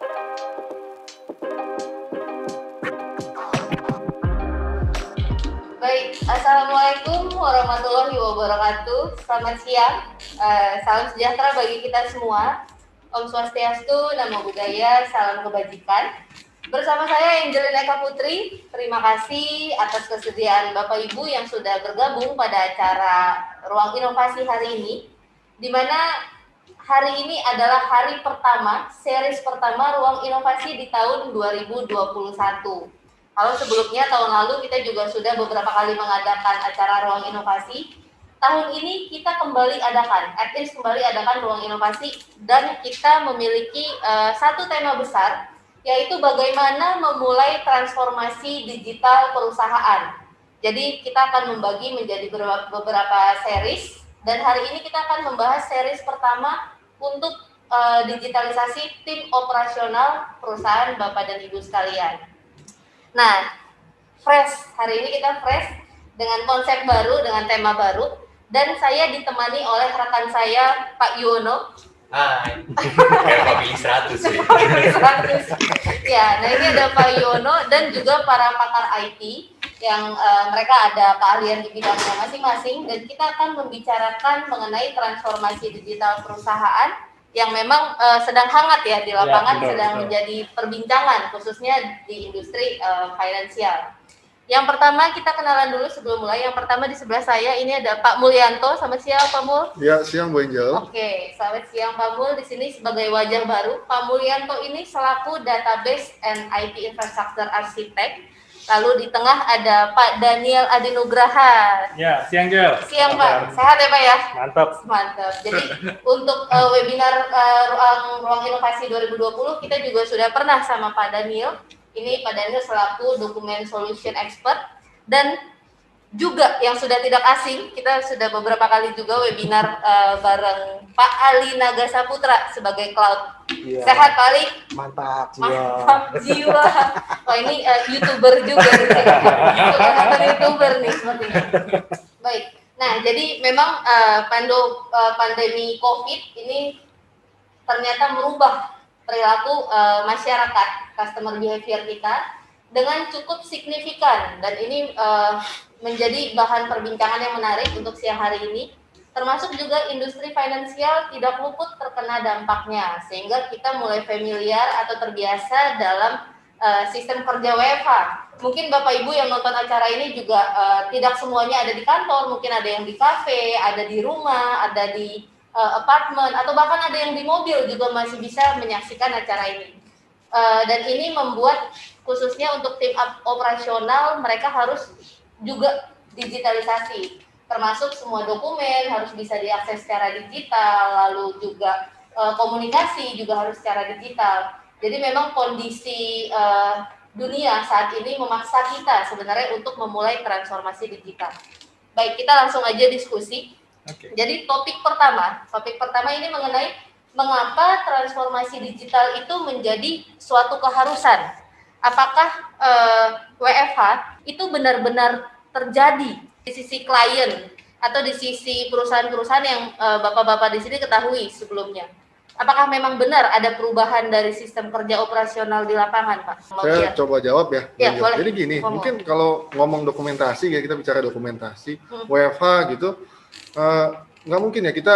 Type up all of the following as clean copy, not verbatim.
Baik, Assalamualaikum warahmatullahi wabarakatuh. Selamat siang, salam sejahtera bagi kita semua. Om Swastiastu, Namo Buddhaya, salam kebajikan. Bersama saya Angelina Eka Putri, terima kasih atas kesediaan Bapak Ibu yang sudah bergabung pada acara Ruang Inovasi hari ini, di mana hari ini adalah hari pertama, series pertama Ruang Inovasi di tahun 2021. Kalau sebelumnya tahun lalu kita juga sudah beberapa kali mengadakan acara Ruang Inovasi. Tahun ini kita kembali adakan, kembali adakan Ruang Inovasi, dan kita memiliki satu tema besar, yaitu bagaimana memulai transformasi digital perusahaan. Jadi kita akan membagi menjadi beberapa series, dan hari ini kita akan membahas series pertama untuk digitalisasi tim operasional perusahaan Bapak dan Ibu sekalian. Nah, hari ini kita fresh dengan konsep baru, dengan tema baru, dan saya ditemani oleh rekan saya, Pak Yuwono. Hai, kayak Pak Pilih 100 sih. Ya, nah ini ada Pak Yuwono dan juga para pakar IT yang mereka ada keahlian di bidangnya masing-masing, dan kita akan membicarakan mengenai transformasi digital perusahaan yang memang sedang hangat ya di lapangan, ya, sedang menjadi perbincangan khususnya di industri finansial. Yang pertama kita kenalan dulu sebelum mulai. Yang pertama di sebelah saya ini ada Pak Mulyanto. Selamat siang Pak Mul. Ya, siang Bu Angel. Oke, selamat siang Pak Mul. Di sini sebagai wajah baru. Pak Mulyanto ini selaku Database and IT Infrastructure Architect. Lalu di tengah ada Pak Daniel Adinugraha. Ya, siang Gel. Siang Pak, sehat ya Pak ya? Mantap. Mantap. Jadi untuk webinar Ruang Inovasi 2020 kita juga sudah pernah sama Pak Daniel. Ini Pak Daniel selaku Document Solution Expert, dan juga yang sudah tidak asing, kita sudah beberapa kali juga webinar bareng Pak Ali Nagasaputra sebagai Cloud. Ya. Sehat Pak Ali? Mantap jiwa. Mantap jiwa. Wah ini YouTuber juga nih. YouTuber nih sepertinya. Baik. Nah, jadi memang pandemi COVID ini ternyata merubah perilaku masyarakat, customer behavior kita dengan cukup signifikan, dan ini menjadi bahan perbincangan yang menarik untuk siang hari ini. Termasuk juga industri finansial tidak luput terkena dampaknya, sehingga kita mulai familiar atau terbiasa dalam sistem kerja WFH. Mungkin Bapak Ibu yang nonton acara ini juga tidak semuanya ada di kantor, mungkin ada yang di kafe, ada di rumah, ada di apartemen, atau bahkan ada yang di mobil juga masih bisa menyaksikan acara ini. Dan ini membuat khususnya untuk tim operasional mereka harus juga digitalisasi, termasuk semua dokumen harus bisa diakses secara digital, lalu juga komunikasi juga harus secara digital. Jadi memang kondisi dunia saat ini memaksa kita sebenarnya untuk memulai transformasi digital. Baik, kita langsung aja diskusi. Okay. Jadi topik pertama ini mengenai mengapa transformasi digital itu menjadi suatu keharusan. Apakah WFH itu benar-benar terjadi di sisi klien atau di sisi perusahaan-perusahaan yang Bapak-bapak di sini ketahui sebelumnya? Apakah memang benar ada perubahan dari sistem kerja operasional di lapangan, Pak? Saya coba jawab ya. Boleh. Jadi gini, mungkin kalau ngomong dokumentasi ya, kita bicara dokumentasi, WFH gitu, nggak mungkin ya kita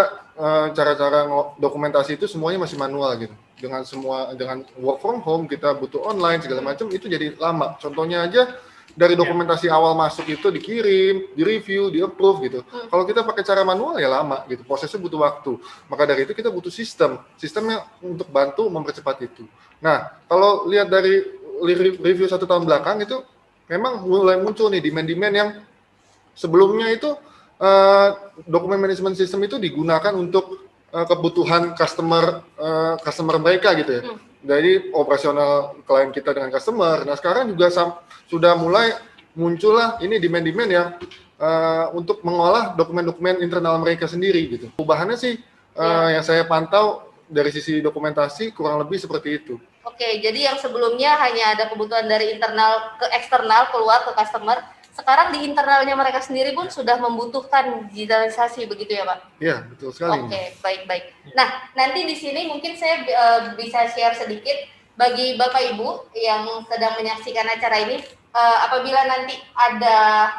cara-cara dokumentasi itu semuanya masih manual gitu. Dengan work from home kita butuh online segala macam, itu jadi lama. Contohnya aja dari dokumentasi awal masuk itu dikirim, direview, di-approve gitu. Kalau kita pakai cara manual ya lama gitu, prosesnya butuh waktu. Maka dari itu kita butuh sistemnya untuk bantu mempercepat itu. Nah, kalau lihat dari review 1 tahun belakang itu memang mulai muncul nih demand-demand yang sebelumnya itu dokumen management system itu digunakan untuk kebutuhan customer mereka gitu ya. Jadi operasional klien kita dengan customer. Nah sekarang juga sudah mulai muncullah ini demand-demand yang untuk mengolah dokumen-dokumen internal mereka sendiri gitu. Perubahannya sih yang saya pantau dari sisi dokumentasi kurang lebih seperti itu. Oke, jadi yang sebelumnya hanya ada kebutuhan dari internal ke eksternal keluar ke customer. Sekarang di internalnya mereka sendiri pun sudah membutuhkan digitalisasi, begitu ya Pak? Iya, betul sekali. Oke, baik-baik. Nah, nanti di sini mungkin saya bisa share sedikit bagi Bapak Ibu yang sedang menyaksikan acara ini, apabila nanti ada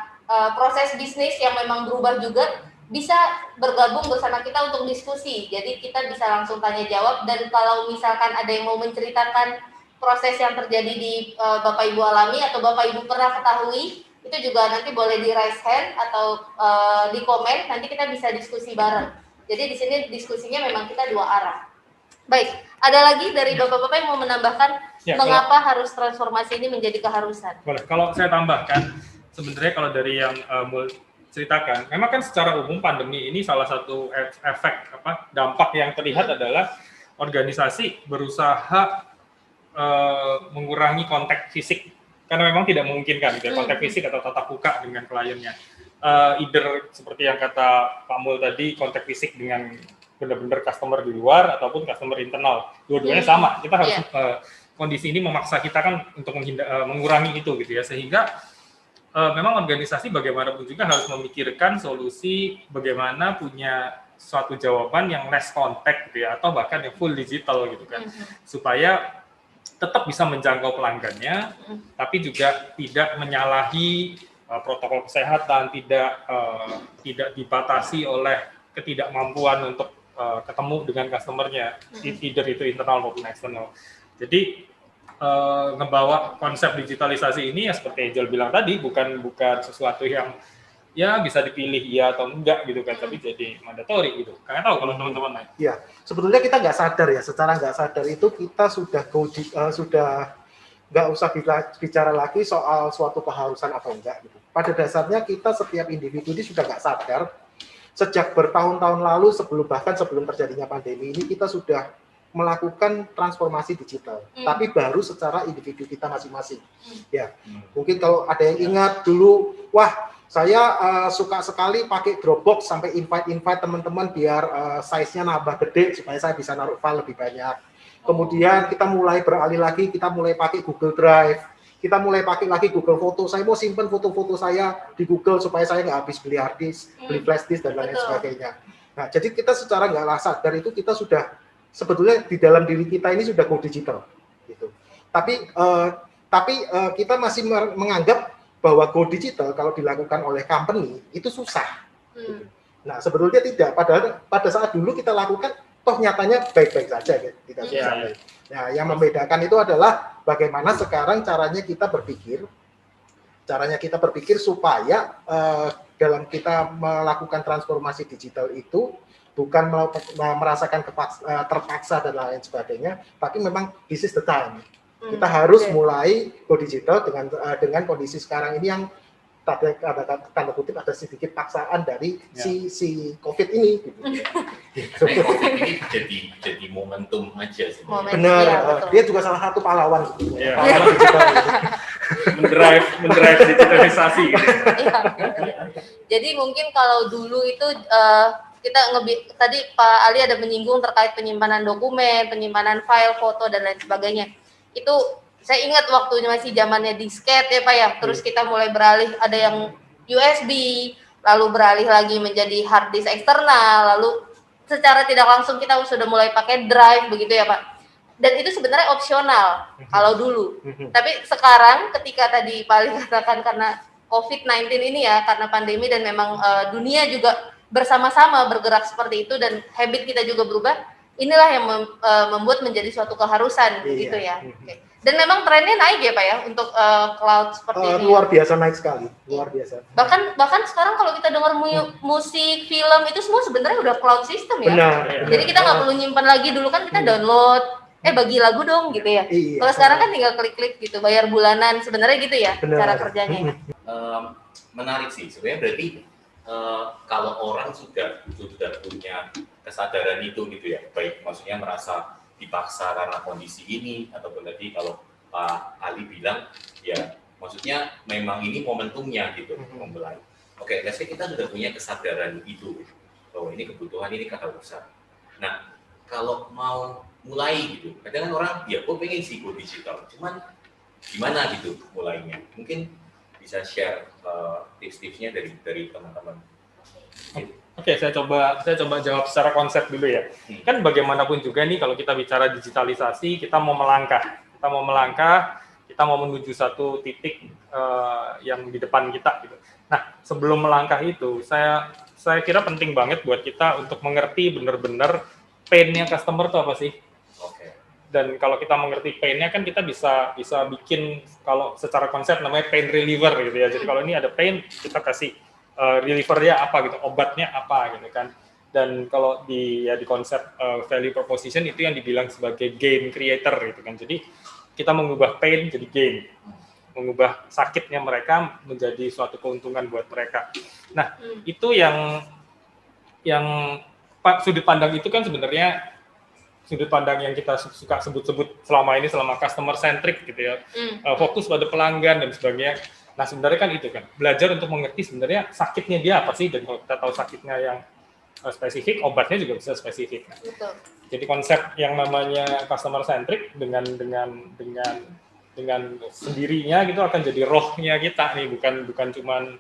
proses bisnis yang memang berubah juga, bisa bergabung bersama kita untuk diskusi. Jadi kita bisa langsung tanya jawab, dan kalau misalkan ada yang mau menceritakan proses yang terjadi di Bapak Ibu alami atau Bapak Ibu pernah ketahui, itu juga nanti boleh di raise hand atau di komen, nanti kita bisa diskusi bareng. Jadi di sini diskusinya memang kita dua arah. Baik, ada lagi dari Bapak-Bapak yang mau menambahkan mengapa harus transformasi ini menjadi keharusan? Boleh, kalau saya tambahkan, sebenarnya kalau dari yang ceritakan, memang kan secara umum pandemi ini salah satu efek dampak yang terlihat adalah organisasi berusaha mengurangi kontak fisik, karena memang tidak memungkinkan gitu, kontak fisik atau tatap muka dengan kliennya. Either seperti yang kata Pak Mul tadi, kontak fisik dengan benar-benar customer di luar ataupun customer internal, dua-duanya sama. Kita harus kondisi ini memaksa kita kan untuk mengurangi itu gitu ya, sehingga memang organisasi bagaimanapun juga harus memikirkan solusi bagaimana punya suatu jawaban yang less contact gitu ya, atau bahkan yang full digital gitu kan, supaya tetap bisa menjangkau pelanggannya, tapi juga tidak menyalahi protokol kesehatan, tidak dibatasi oleh ketidakmampuan untuk ketemu dengan customer-nya, either itu internal maupun eksternal. Jadi ngebawa konsep digitalisasi ini ya seperti Angel bilang tadi, bukan sesuatu yang ya bisa dipilih iya atau enggak gitu kan, tapi jadi mandatori gitu. Kalian tahu kalau teman-teman lain. Iya, sebetulnya kita nggak sadar ya, secara nggak sadar itu kita sudah nggak usah bicara lagi soal suatu keharusan atau enggak gitu. Pada dasarnya kita setiap individu ini sudah nggak sadar sejak bertahun-tahun lalu, bahkan sebelum terjadinya pandemi ini, kita sudah melakukan transformasi digital, tapi baru secara individu kita masing-masing. Ya, mungkin kalau ada yang ingat dulu, wah saya suka sekali pakai Dropbox sampai invite teman-teman biar size-nya nambah gede supaya saya bisa naruh file lebih banyak. Kemudian kita mulai beralih lagi, kita mulai pakai Google Drive, kita mulai pakai lagi Google Foto. Saya mau simpan foto-foto saya di Google supaya saya nggak habis beli hard disk, beli flash disk dan lain sebagainya. Nah, jadi kita secara nggak sadar itu kita sudah sebetulnya di dalam diri kita ini sudah go digital, gitu. Tapi kita masih menganggap bahwa go digital kalau dilakukan oleh company itu susah. Nah, sebetulnya tidak. Padahal pada saat dulu kita lakukan, toh nyatanya baik-baik saja, gitu. Tidak susah. Nah, yang membedakan itu adalah bagaimana sekarang caranya kita berpikir supaya dalam kita melakukan transformasi digital itu bukan merasakan terpaksa dan lain sebagainya, tapi memang this is the time. Kita harus mulai go digital dengan kondisi sekarang ini yang tanda kutip ada sedikit paksaan dari si COVID ini. Gitu. COVID ini jadi momentum aja sih. Benar, dia juga salah satu pahlawan. Yeah. Pahlawan digital. Mendrive digitalisasi. Gitu. Jadi mungkin kalau dulu itu tadi Pak Ali ada menyinggung terkait penyimpanan dokumen, penyimpanan file, foto dan lain sebagainya. Itu saya ingat waktu masih zamannya disket ya Pak ya. Terus kita mulai beralih, ada yang USB, lalu beralih lagi menjadi hard disk eksternal, lalu secara tidak langsung kita sudah mulai pakai drive begitu ya Pak. Dan itu sebenarnya opsional kalau dulu. Tapi sekarang ketika tadi Pak Ali katakan karena COVID-19 ini ya, karena pandemi dan memang dunia juga bersama-sama bergerak seperti itu dan habit kita juga berubah, inilah yang membuat menjadi suatu keharusan gitu ya. Okay. Dan memang trennya naik ya Pak ya untuk cloud seperti ini. Luar biasa naik sekali, luar biasa. Bahkan sekarang kalau kita dengar musik, film itu semua sebenarnya udah cloud system ya. Benar. Jadi kita nggak perlu nyimpan lagi, dulu kan kita download, bagi lagu dong gitu ya. Iya. Kalau sekarang kan tinggal klik-klik gitu, bayar bulanan, sebenarnya gitu ya. Benar. Cara kerjanya. Menarik sih, sebenarnya berarti kalau orang sudah punya kesadaran itu gitu ya, baik maksudnya merasa dipaksa karena kondisi ini, ataupun tadi kalau Pak Ali bilang ya maksudnya memang ini momentumnya gitu memulai. Oke, let's say kita sudah punya kesadaran itu bahwa ini kebutuhan, ini keharusan. Nah, kalau mau mulai gitu, kadang kan orang ya kok pengen sih go digital, cuman gimana gitu mulainya? Mungkin bisa share tips-tipsnya dari teman-teman. Oke, saya coba jawab secara konsep dulu ya. Kan bagaimanapun juga nih kalau kita bicara digitalisasi, kita mau melangkah Kita mau melangkah, kita mau menuju satu titik yang di depan kita gitu. Nah, sebelum melangkah itu, saya kira penting banget buat kita untuk mengerti benar-benar pain-nya customer itu apa sih. Oke. Dan kalau kita mengerti pain-nya kan kita bisa bikin, kalau secara konsep namanya pain reliever gitu ya. Jadi kalau ini ada pain, kita kasih reliever-nya apa gitu, obatnya apa gitu kan. Dan kalau di konsep value proposition itu yang dibilang sebagai gain creator gitu kan. Jadi kita mengubah pain jadi gain, mengubah sakitnya mereka menjadi suatu keuntungan buat mereka. Nah, itu yang sudut pandang itu kan sebenarnya sudut pandang yang kita suka sebut-sebut selama ini, selama customer centric gitu ya, fokus pada pelanggan dan sebagainya. Nah, sebenarnya kan itu kan belajar untuk mengerti sebenarnya sakitnya dia apa sih, dan kalau kita tahu sakitnya yang spesifik, obatnya juga bisa spesifik. Nah, Betul. jadi konsep yang namanya customer centric dengan sendirinya gitu akan jadi rohnya kita nih, bukan cuman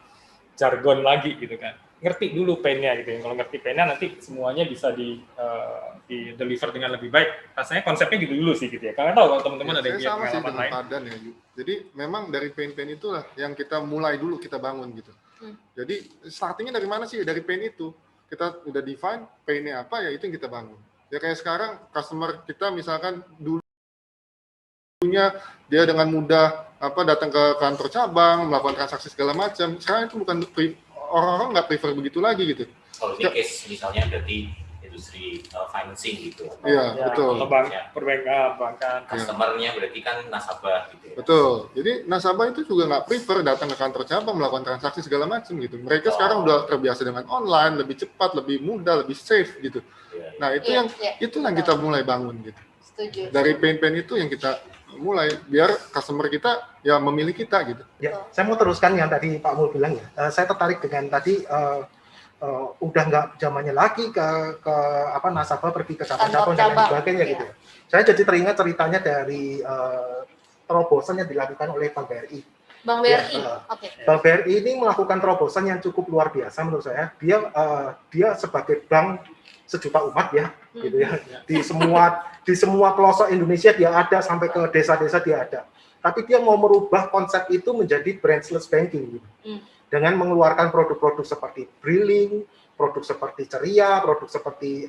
jargon lagi gitu kan. Ngerti dulu pain-nya gitu. Kalau ngerti pain-nya nanti semuanya bisa di deliver dengan lebih baik. Rasanya konsepnya gitu dulu sih gitu ya. Karena tahu kalau teman-teman ada yang punya sama sih pengalaman dengan lain. Padan ya, Yu. Jadi memang dari pain-pain itulah yang kita mulai dulu, kita bangun gitu. Jadi startingnya dari mana sih? Dari pain itu. Kita udah define pain-nya apa, ya itu yang kita bangun. Ya kayak sekarang customer kita misalkan dulunya dia dengan mudah datang ke kantor cabang, melakukan transaksi segala macam. Sekarang itu bukan orang-orang nggak prefer begitu lagi gitu. Kalau ini case misalnya berarti industri financing gitu. Iya, betul. Perbankan. Customer-nya berarti kan nasabah gitu ya. Betul. Jadi nasabah itu juga nggak prefer datang ke kantor cabang melakukan transaksi segala macam gitu. Mereka sekarang udah terbiasa dengan online, lebih cepat, lebih mudah, lebih safe gitu. Nah, itu itu yang kita mulai bangun gitu. Setuju. Dari pain-pain itu yang kita mulai biar customer kita ya memilih kita gitu. Ya, saya mau teruskan yang tadi Pak Mul bilang ya. Saya tertarik dengan tadi udah nggak zamannya lagi ke nasabah pergi ke cabang-cabang dan lain sebagainya gitu. Saya jadi teringat ceritanya dari terobosan yang dilakukan oleh Bank BRI. Bank BRI. Oke. Bank BRI ini melakukan terobosan yang cukup luar biasa menurut saya. Dia sebagai bank sejuta umat ya, gitu ya. Di semua pelosok Indonesia dia ada, sampai ke desa-desa dia ada. Tapi dia mau merubah konsep itu menjadi branchless banking gitu. Dengan mengeluarkan produk-produk seperti Brilink, produk seperti Ceria, produk seperti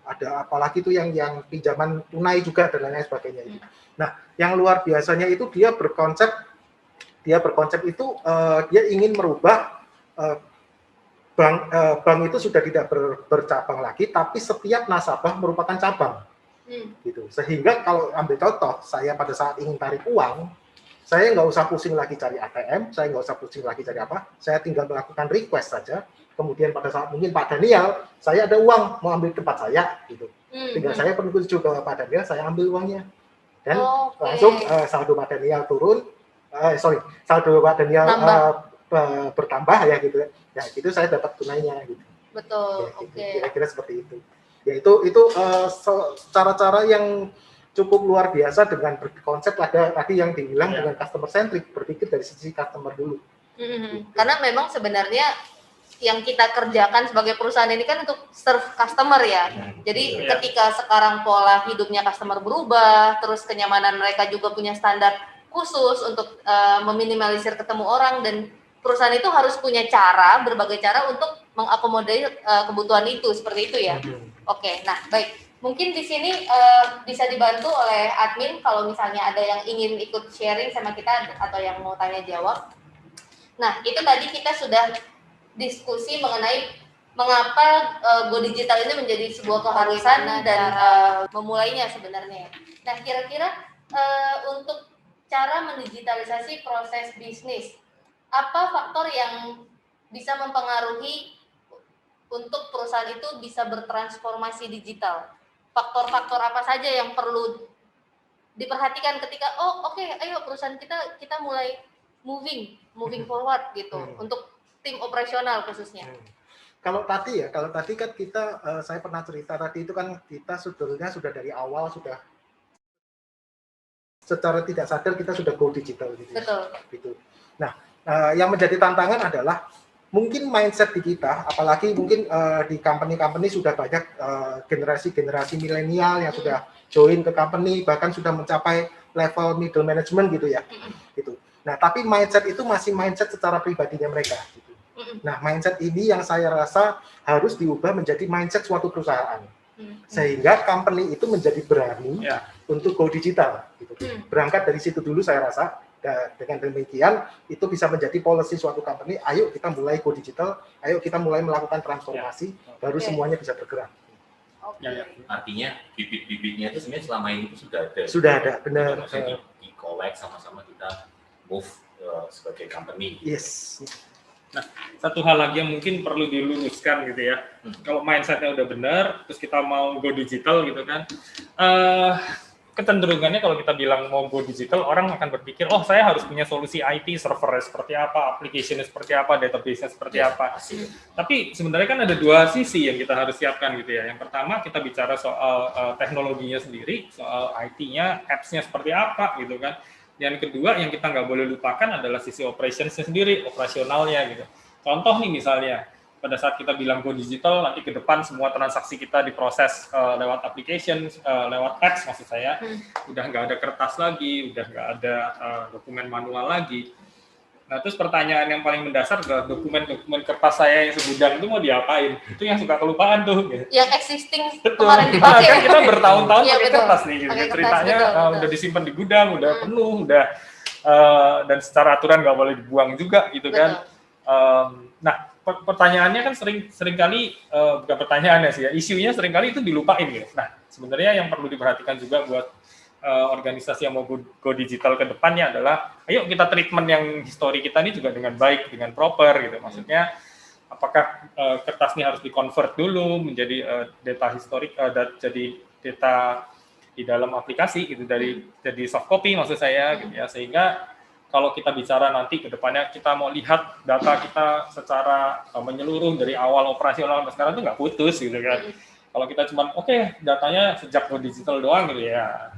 ada apalagi itu yang pinjaman tunai juga dan lain sebagainya itu. Nah, yang luar biasanya itu dia berkonsep itu dia ingin merubah bank itu sudah tidak bercabang lagi, tapi setiap nasabah merupakan cabang. Gitu. Sehingga kalau ambil contoh, saya pada saat ingin tarik uang, saya nggak usah pusing lagi cari ATM, saya nggak usah pusing lagi cari apa, saya tinggal melakukan request saja. Kemudian pada saat mungkin Pak Daniel, saya ada uang mau ambil tempat saya, gitu. Tinggal saya menuju ke Pak Daniel, saya ambil uangnya, dan langsung saldo Pak Daniel turun, saldo Pak Daniel bertambah ya gitu. Ya itu saya dapat tunainya gitu. Betul. Ya, gitu. Kira-kira seperti itu. Ya itu cara-cara yang cukup luar biasa dengan konsep ada tadi yang dibilang dengan customer centric, berpikir dari sisi customer dulu. Gitu. Karena memang sebenarnya yang kita kerjakan sebagai perusahaan ini kan untuk serve customer ya. Jadi ketika sekarang pola hidupnya customer berubah, terus kenyamanan mereka juga punya standar khusus untuk meminimalisir ketemu orang, dan perusahaan itu harus punya berbagai cara untuk mengakomodir kebutuhan itu, seperti itu ya. Oke, nah baik. Mungkin di sini bisa dibantu oleh admin kalau misalnya ada yang ingin ikut sharing sama kita atau yang mau tanya jawab. Nah, itu tadi kita sudah diskusi mengenai mengapa Go Digital ini menjadi sebuah keharusan dan memulainya sebenarnya. Nah, kira-kira untuk cara mendigitalisasi proses bisnis, apa faktor yang bisa mempengaruhi untuk perusahaan itu bisa bertransformasi digital? Faktor-faktor apa saja yang perlu diperhatikan ketika ayo perusahaan kita mulai moving forward gitu untuk tim operasional khususnya. Kalau tadi kan kita saya pernah cerita tadi itu kan kita sebetulnya sudah dari awal sudah secara tidak sadar kita sudah go digital gitu. Betul. Gitu. Nah, yang menjadi tantangan adalah mungkin mindset di kita, apalagi mungkin di company-company sudah banyak generasi-generasi milenial yang sudah join ke company, bahkan sudah mencapai level middle management gitu ya. Gitu. Nah, tapi mindset itu masih mindset secara pribadinya mereka gitu. Nah, mindset ini yang saya rasa harus diubah menjadi mindset suatu perusahaan. Sehingga company itu menjadi berani untuk go digital gitu. Berangkat dari situ dulu saya rasa. Dengan demikian itu bisa menjadi policy suatu company, ayo kita mulai go digital, ayo kita mulai melakukan transformasi, baru semuanya bisa bergerak. Artinya bibit-bibitnya itu sebenarnya selama ini sudah ada. Sudah ada, benar. Maksudnya di-collect sama-sama kita move sebagai company. Yes. Nah, satu hal lagi yang mungkin perlu diluruskan gitu ya. Kalau mindsetnya udah benar, terus kita mau go digital gitu kan, kecenderungannya kalau kita bilang mau go digital, orang akan berpikir, oh saya harus punya solusi IT, servernya seperti apa, application-nya seperti apa, database-nya seperti apa. Tapi sebenarnya kan ada dua sisi yang kita harus siapkan gitu ya. Yang pertama kita bicara soal teknologinya sendiri, soal IT-nya, apps-nya seperti apa gitu kan. Yang kedua yang kita nggak boleh lupakan adalah sisi operations-nya sendiri, operasionalnya gitu. Contoh nih misalnya, pada saat kita bilang go digital, nanti ke depan semua transaksi kita diproses lewat application, lewat apps maksud saya, udah nggak ada kertas lagi, udah nggak ada dokumen manual lagi. Nah, terus pertanyaan yang paling mendasar adalah dokumen-dokumen kertas saya yang segudang itu mau diapain? Itu yang suka kelupaan tuh. Gitu. Yang existing kemarin dipakai. Kan kita bertahun-tahun pakai betul. kertas nih, gitu. Pakai kertas, Ceritanya betul. udah disimpan di gudang, udah penuh, udah dan secara aturan nggak boleh dibuang juga, gitu kan. Nah, pertanyaannya kan seringkali bukan pertanyaannya sih ya, isunya seringkali itu dilupain gitu. Nah, sebenarnya yang perlu diperhatikan juga buat organisasi yang mau go digital ke depannya adalah, ayo kita treatment yang histori kita ini juga dengan baik, dengan proper gitu. Maksudnya, apakah kertas ini harus di-convert dulu menjadi data historik, jadi data di dalam aplikasi gitu, jadi soft copy maksud saya gitu ya, sehingga kalau kita bicara nanti ke depannya kita mau lihat data kita secara menyeluruh dari awal operasional sampai sekarang itu nggak putus gitu kan. Kalau kita cuma datanya sejak go digital doang gitu ya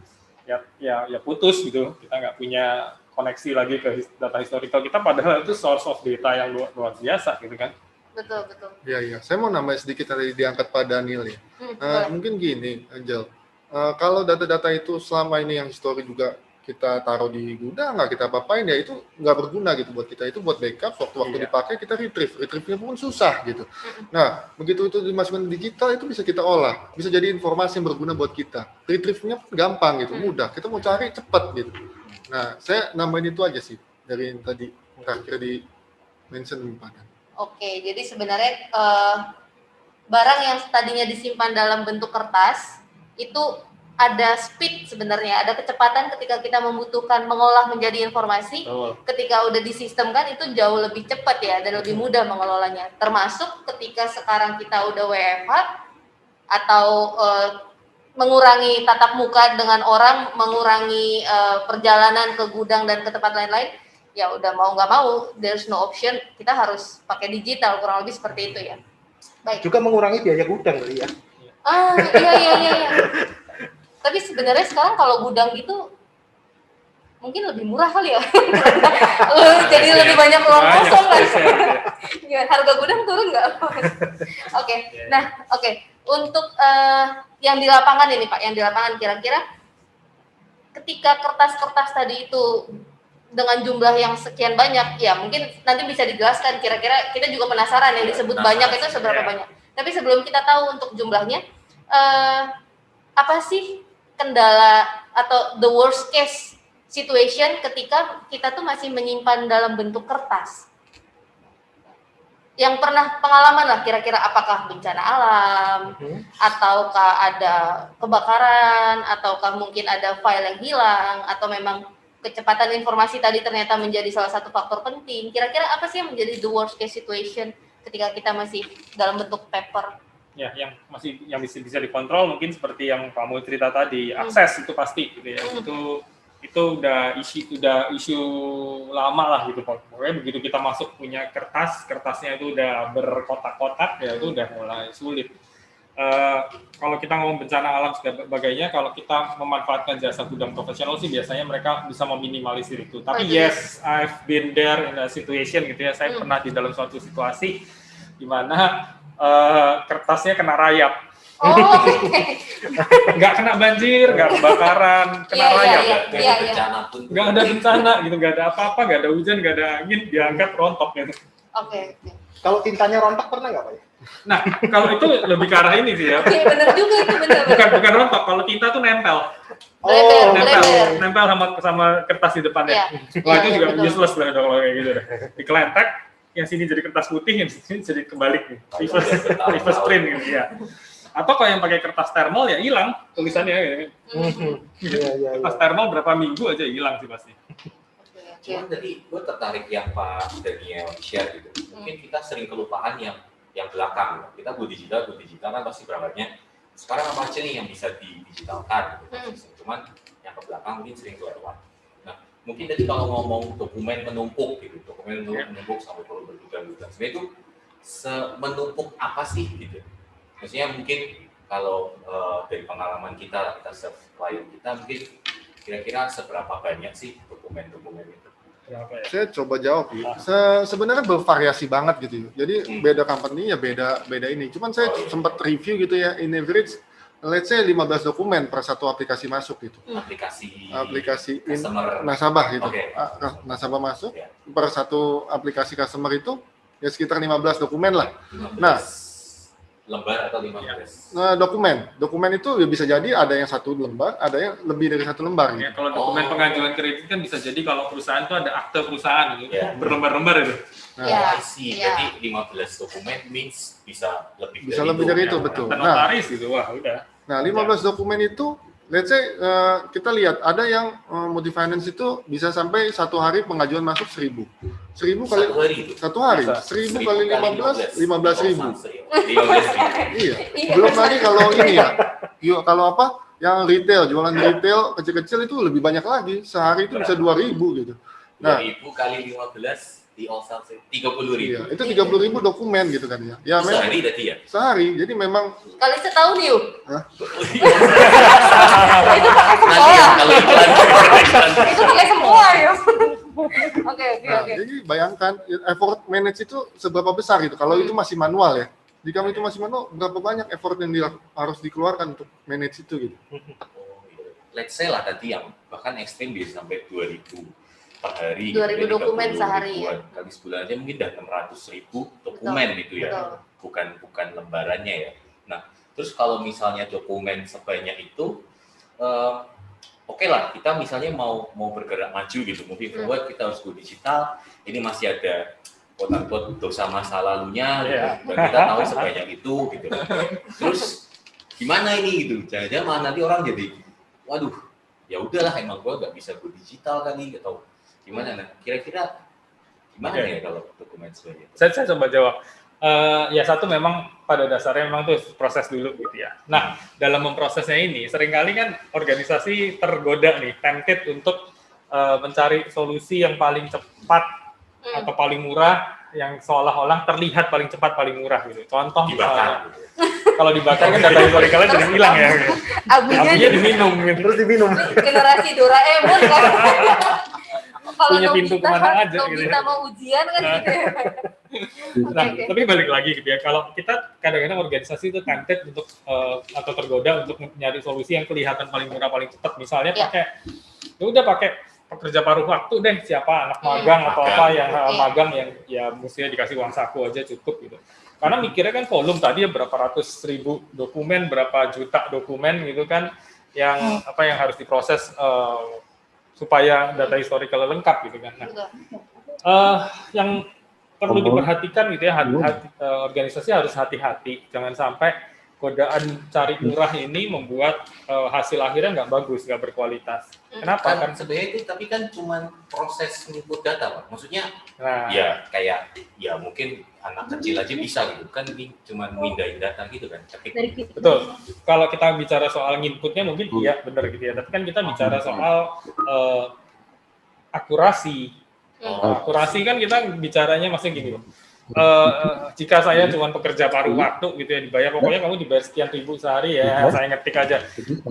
putus gitu. Kita nggak punya koneksi lagi ke data historical kita, padahal itu source of data yang luar biasa gitu kan. Betul. Iya. Saya mau nambah sedikit tadi diangkat Pak Daniel ya. Mungkin gini, Angel. Kalau data-data itu selama ini yang histori juga kita taruh di gudang, nggak kita apa-apain, ya itu nggak berguna gitu buat kita. Itu buat backup, waktu dipakai kita retrieve-nya pun susah gitu. Nah, begitu itu dimasukkan digital, itu bisa kita olah, bisa jadi informasi yang berguna buat kita. Retrieve-nya pun gampang gitu, mudah. Kita mau cari cepat gitu. Nah, saya nambahin itu aja sih dari yang tadi terakhir di mention Pak. Oke, jadi sebenarnya barang yang tadinya disimpan dalam bentuk kertas itu ada speed sebenarnya, ada kecepatan ketika kita membutuhkan mengolah menjadi informasi. Ketika udah disistemkan itu jauh lebih cepat ya dan lebih mudah mengelolanya. Termasuk ketika sekarang kita udah WFH atau mengurangi tatap muka dengan orang, mengurangi perjalanan ke gudang dan ke tempat lain-lain, ya udah mau nggak mau, there's no option, kita harus pakai digital, kurang lebih seperti itu ya. Baik. Juga mengurangi biaya gudang kali ya. Iya. Tapi sebenarnya sekarang kalau gudang gitu mungkin lebih murah kali ya. Jadi lebih banyak ruang kosong kan. Harga gudang turun nggak? Oke. Nah, untuk yang di lapangan ini Pak, yang di lapangan kira-kira ketika kertas-kertas tadi itu dengan jumlah yang sekian banyak, ya mungkin nanti bisa dijelaskan kira-kira, kita juga penasaran yang disebut banyak itu seberapa banyak. Tapi sebelum kita tahu untuk jumlahnya, apa sih kendala atau the worst case situation ketika kita tuh masih menyimpan dalam bentuk kertas? Yang pernah pengalaman lah kira-kira, apakah bencana alam, ataukah ada kebakaran, ataukah mungkin ada file yang hilang, atau memang kecepatan informasi tadi ternyata menjadi salah satu faktor penting. Kira-kira apa sih yang menjadi the worst case situation ketika kita masih dalam bentuk paper? Ya, yang bisa dikontrol mungkin seperti yang Pak Mul cerita tadi, akses itu pasti gitu ya. Itu udah isu lama lah gitu. Pokoknya begitu kita masuk punya kertasnya itu udah berkotak-kotak ya, itu udah mulai sulit. Kalau kita ngomong bencana alam sebagainya, kalau kita memanfaatkan jasa gudang profesional sih biasanya mereka bisa meminimalisir itu. Tapi yes, I've been there in a situation gitu ya. Saya pernah di dalam suatu situasi di mana kertasnya kena rayap. Oh, oke. Nggak kena banjir, nggak kebakaran, kena Iya, rayap. iya, Nggak iya. ada bencana pun. Nggak ada bencana gitu, nggak ada apa-apa, nggak ada hujan, nggak ada angin, diangkat rontok gitu. Oke. Kalau tintanya rontok pernah nggak Pak? Nah, kalau itu lebih ke arah ini sih ya. Oke, bener juga itu bener. Bukan rontok, kalau tinta tuh nempel. Bleber, Nempel, bleber. nempel sama kertas di depannya. Iya. Wah, Iya, itu iya, juga betul. useless lah kalau kayak gitu deh. Dikeletek, yang sini jadi kertas putih, yang sini jadi kebalik nih. Reverse print gitu ya. Atau kalau yang pakai kertas thermal ya hilang tulisannya gitu. Iya. Kertas thermal berapa minggu aja hilang sih pasti. Oke. Cuman tadi gue tertarik yang Pak Daniel share gitu. Mungkin kita sering kelupaan yang belakang. Kita go digital kan pasti berangkatnya sekarang apa aja nih yang bisa didigitalkan gitu. Cuman yang ke belakang mungkin sering kelewat. Nah, mungkin tadi kalau ngomong dokumen menumpuk gitu, menumpuk sampai perlu berbulan-bulan. Sebenarnya itu menumpuk apa sih gitu? Maksudnya mungkin kalau dari pengalaman kita serve klien kita mungkin kira-kira seberapa banyak sih dokumen-dokumen itu? Berapa ya? Saya coba jawab ya. Sebenarnya bervariasi banget gitu ya. Jadi beda company ya beda ini. Cuman saya sempat review gitu ya, in average let's say 15 dokumen per satu aplikasi masuk gitu. Aplikasi customer. nasabah gitu. Oke. Nasabah masuk Ya. per satu aplikasi customer itu ya sekitar 15 dokumen lah. 15 Nah. lembar atau 15? Dokumen itu ya bisa jadi ada yang satu lembar, ada yang lebih dari satu lembar gitu. Ya, kalau dokumen pengajuan kredit kan bisa jadi kalau perusahaan itu ada akte perusahaan gitu, Ya. berlembar-lembar itu. Nah, Ya. I see. Ya. Berarti 15 dokumen means bisa lebih Bisa lebih dari itu, Ya, betul. akte Nah, notaris gitu, wah udah. Nah, 15 dokumen itu, let's say kita lihat ada yang multi-finance itu bisa sampai satu hari pengajuan masuk 1000. 1000 kali Satu hari itu? satu hari, Bisa. 1000 kali 15.000. 15.000. Iya. Belum lagi kalau ini ya, kalau apa? Yang retail, jualan retail kecil-kecil itu lebih banyak lagi. Sehari itu bisa 2.000 gitu. Nah, 2.000 kali 15 di all sales 30.000. iya, itu 30.000 dokumen gitu kan ya. Ya memang Sehari tadi ya? sehari. Jadi memang Kali setahun yuk. Nanti Itu pakai semua. ya kalau iklan. Itu pakai semua ya. Oke. nah, jadi bayangkan effort manage itu seberapa besar gitu. Kalau itu masih manual ya. Jika itu masih manual, berapa banyak effort yang harus dikeluarkan untuk manage itu gitu. Let's say lah tadi yang bahkan ekstrim bisa sampai 2.000 per hari. 2.000 gitu, dokumen 30 sehari, ya. ribuan. Kali sebulan aja mungkin udah 600.000 dokumen Betul, gitu ya. betul. Bukan lembarannya ya. Nah, terus kalau misalnya dokumen sebanyak itu, oke lah, kita misalnya mau bergerak maju gitu, moving forward, kita harus go digital. Ini masih ada quote-unquote dosa masa lalunya, gitu. Dan kita tahu sebanyak itu gitu. Terus gimana ini gitu? Jangan-jangan malah nanti orang jadi, waduh, ya udahlah emang gua nggak bisa go digital kali atau gimana? Nah, kira-kira gimana ya kalau dokumen sebanyak itu? Saya coba jawab. Ya satu memang pada dasarnya memang tuh proses dulu gitu ya. Nah, dalam memprosesnya ini seringkali kan organisasi tergoda nih, tempted untuk mencari solusi yang paling cepat atau paling murah, yang seolah-olah terlihat paling cepat, paling murah gitu. Contoh Dibakar. kalau dibakar kan data historicalnya jadi hilang ya. Gitu. Apinya diminum gitu. Terus diminum. Generasi Doraemon kan. Kalau Punya pintu kemana aja gitu ya. Kita mau ujian kan gitu ya. Nah, Oke. tapi balik lagi gitu ya. Kalau kita kadang-kadang organisasi itu tempted untuk atau tergoda untuk nyari solusi yang kelihatan paling murah, paling cepat. Misalnya Ya. pakai pekerja paruh waktu deh, siapa anak magang atau apa yang magang yang ya mestinya dikasih uang saku aja cukup gitu. Karena mikirnya kan volume tadi ya berapa ratus ribu dokumen, berapa juta dokumen gitu kan yang yang harus diproses supaya data historical lengkap gitu kan. Nah, yang perlu diperhatikan gitu ya, organisasi harus hati-hati, jangan sampai godaan cari murah ini membuat hasil akhirnya nggak bagus, nggak berkualitas. Kenapa? Kan sebenarnya itu tapi kan cuma proses input data, Pak. Maksudnya Nah, ya kayak ya mungkin anak kecil aja bisa gitu kan, ini cuma mindahin data gitu kan. Ketik. betul. Kalau kita bicara soal inputnya mungkin iya benar gitu ya. Tapi kan kita bicara soal akurasi. Akurasi kan kita bicaranya maksudnya gini loh. Jika saya cuma pekerja paruh waktu gitu ya, dibayar pokoknya kamu dibayar sekian ribu sehari ya, saya ngetik aja.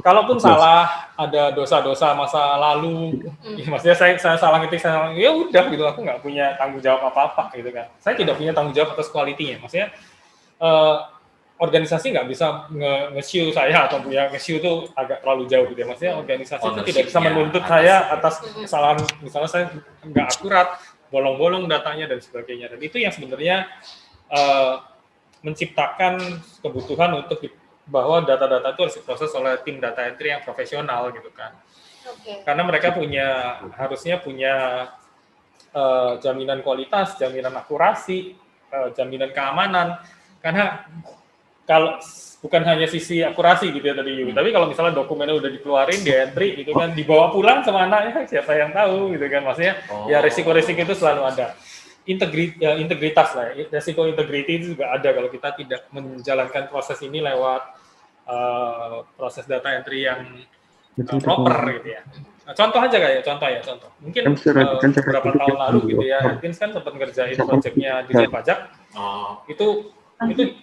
Kalaupun salah, ada dosa-dosa masa lalu, ya, maksudnya saya salah ngetik, ya udah gitu, aku nggak punya tanggung jawab apa-apa gitu kan. Saya tidak punya tanggung jawab atas kualitinya. Maksudnya organisasi nggak bisa nge-shoe saya atau ya nge-shoe itu agak terlalu jauh gitu ya. Maksudnya organisasi itu tidak bisa menuntut saya atas kesalahan, misalnya saya nggak akurat, bolong-bolong datanya dan sebagainya. Dan itu yang sebenarnya menciptakan kebutuhan untuk bahwa data-data itu harus diproses oleh tim data entry yang profesional gitu kan. Karena mereka harusnya punya jaminan kualitas, jaminan akurasi, jaminan keamanan. Karena kalau bukan hanya sisi akurasi gitu ya tadi, tapi kalau misalnya dokumennya udah dikeluarin di entry gitu kan, dibawa pulang sama anaknya, siapa yang tahu gitu kan, maksudnya ya risiko-risiko itu selalu ada. Integritas lah, risiko integrity itu juga ada kalau kita tidak menjalankan proses ini lewat proses data entry yang proper gitu ya. Nah, contoh. Mungkin beberapa tahun lalu gitu ya, Atkins kan sempat ngerjain proyeknya Dirjen Pajak. Itu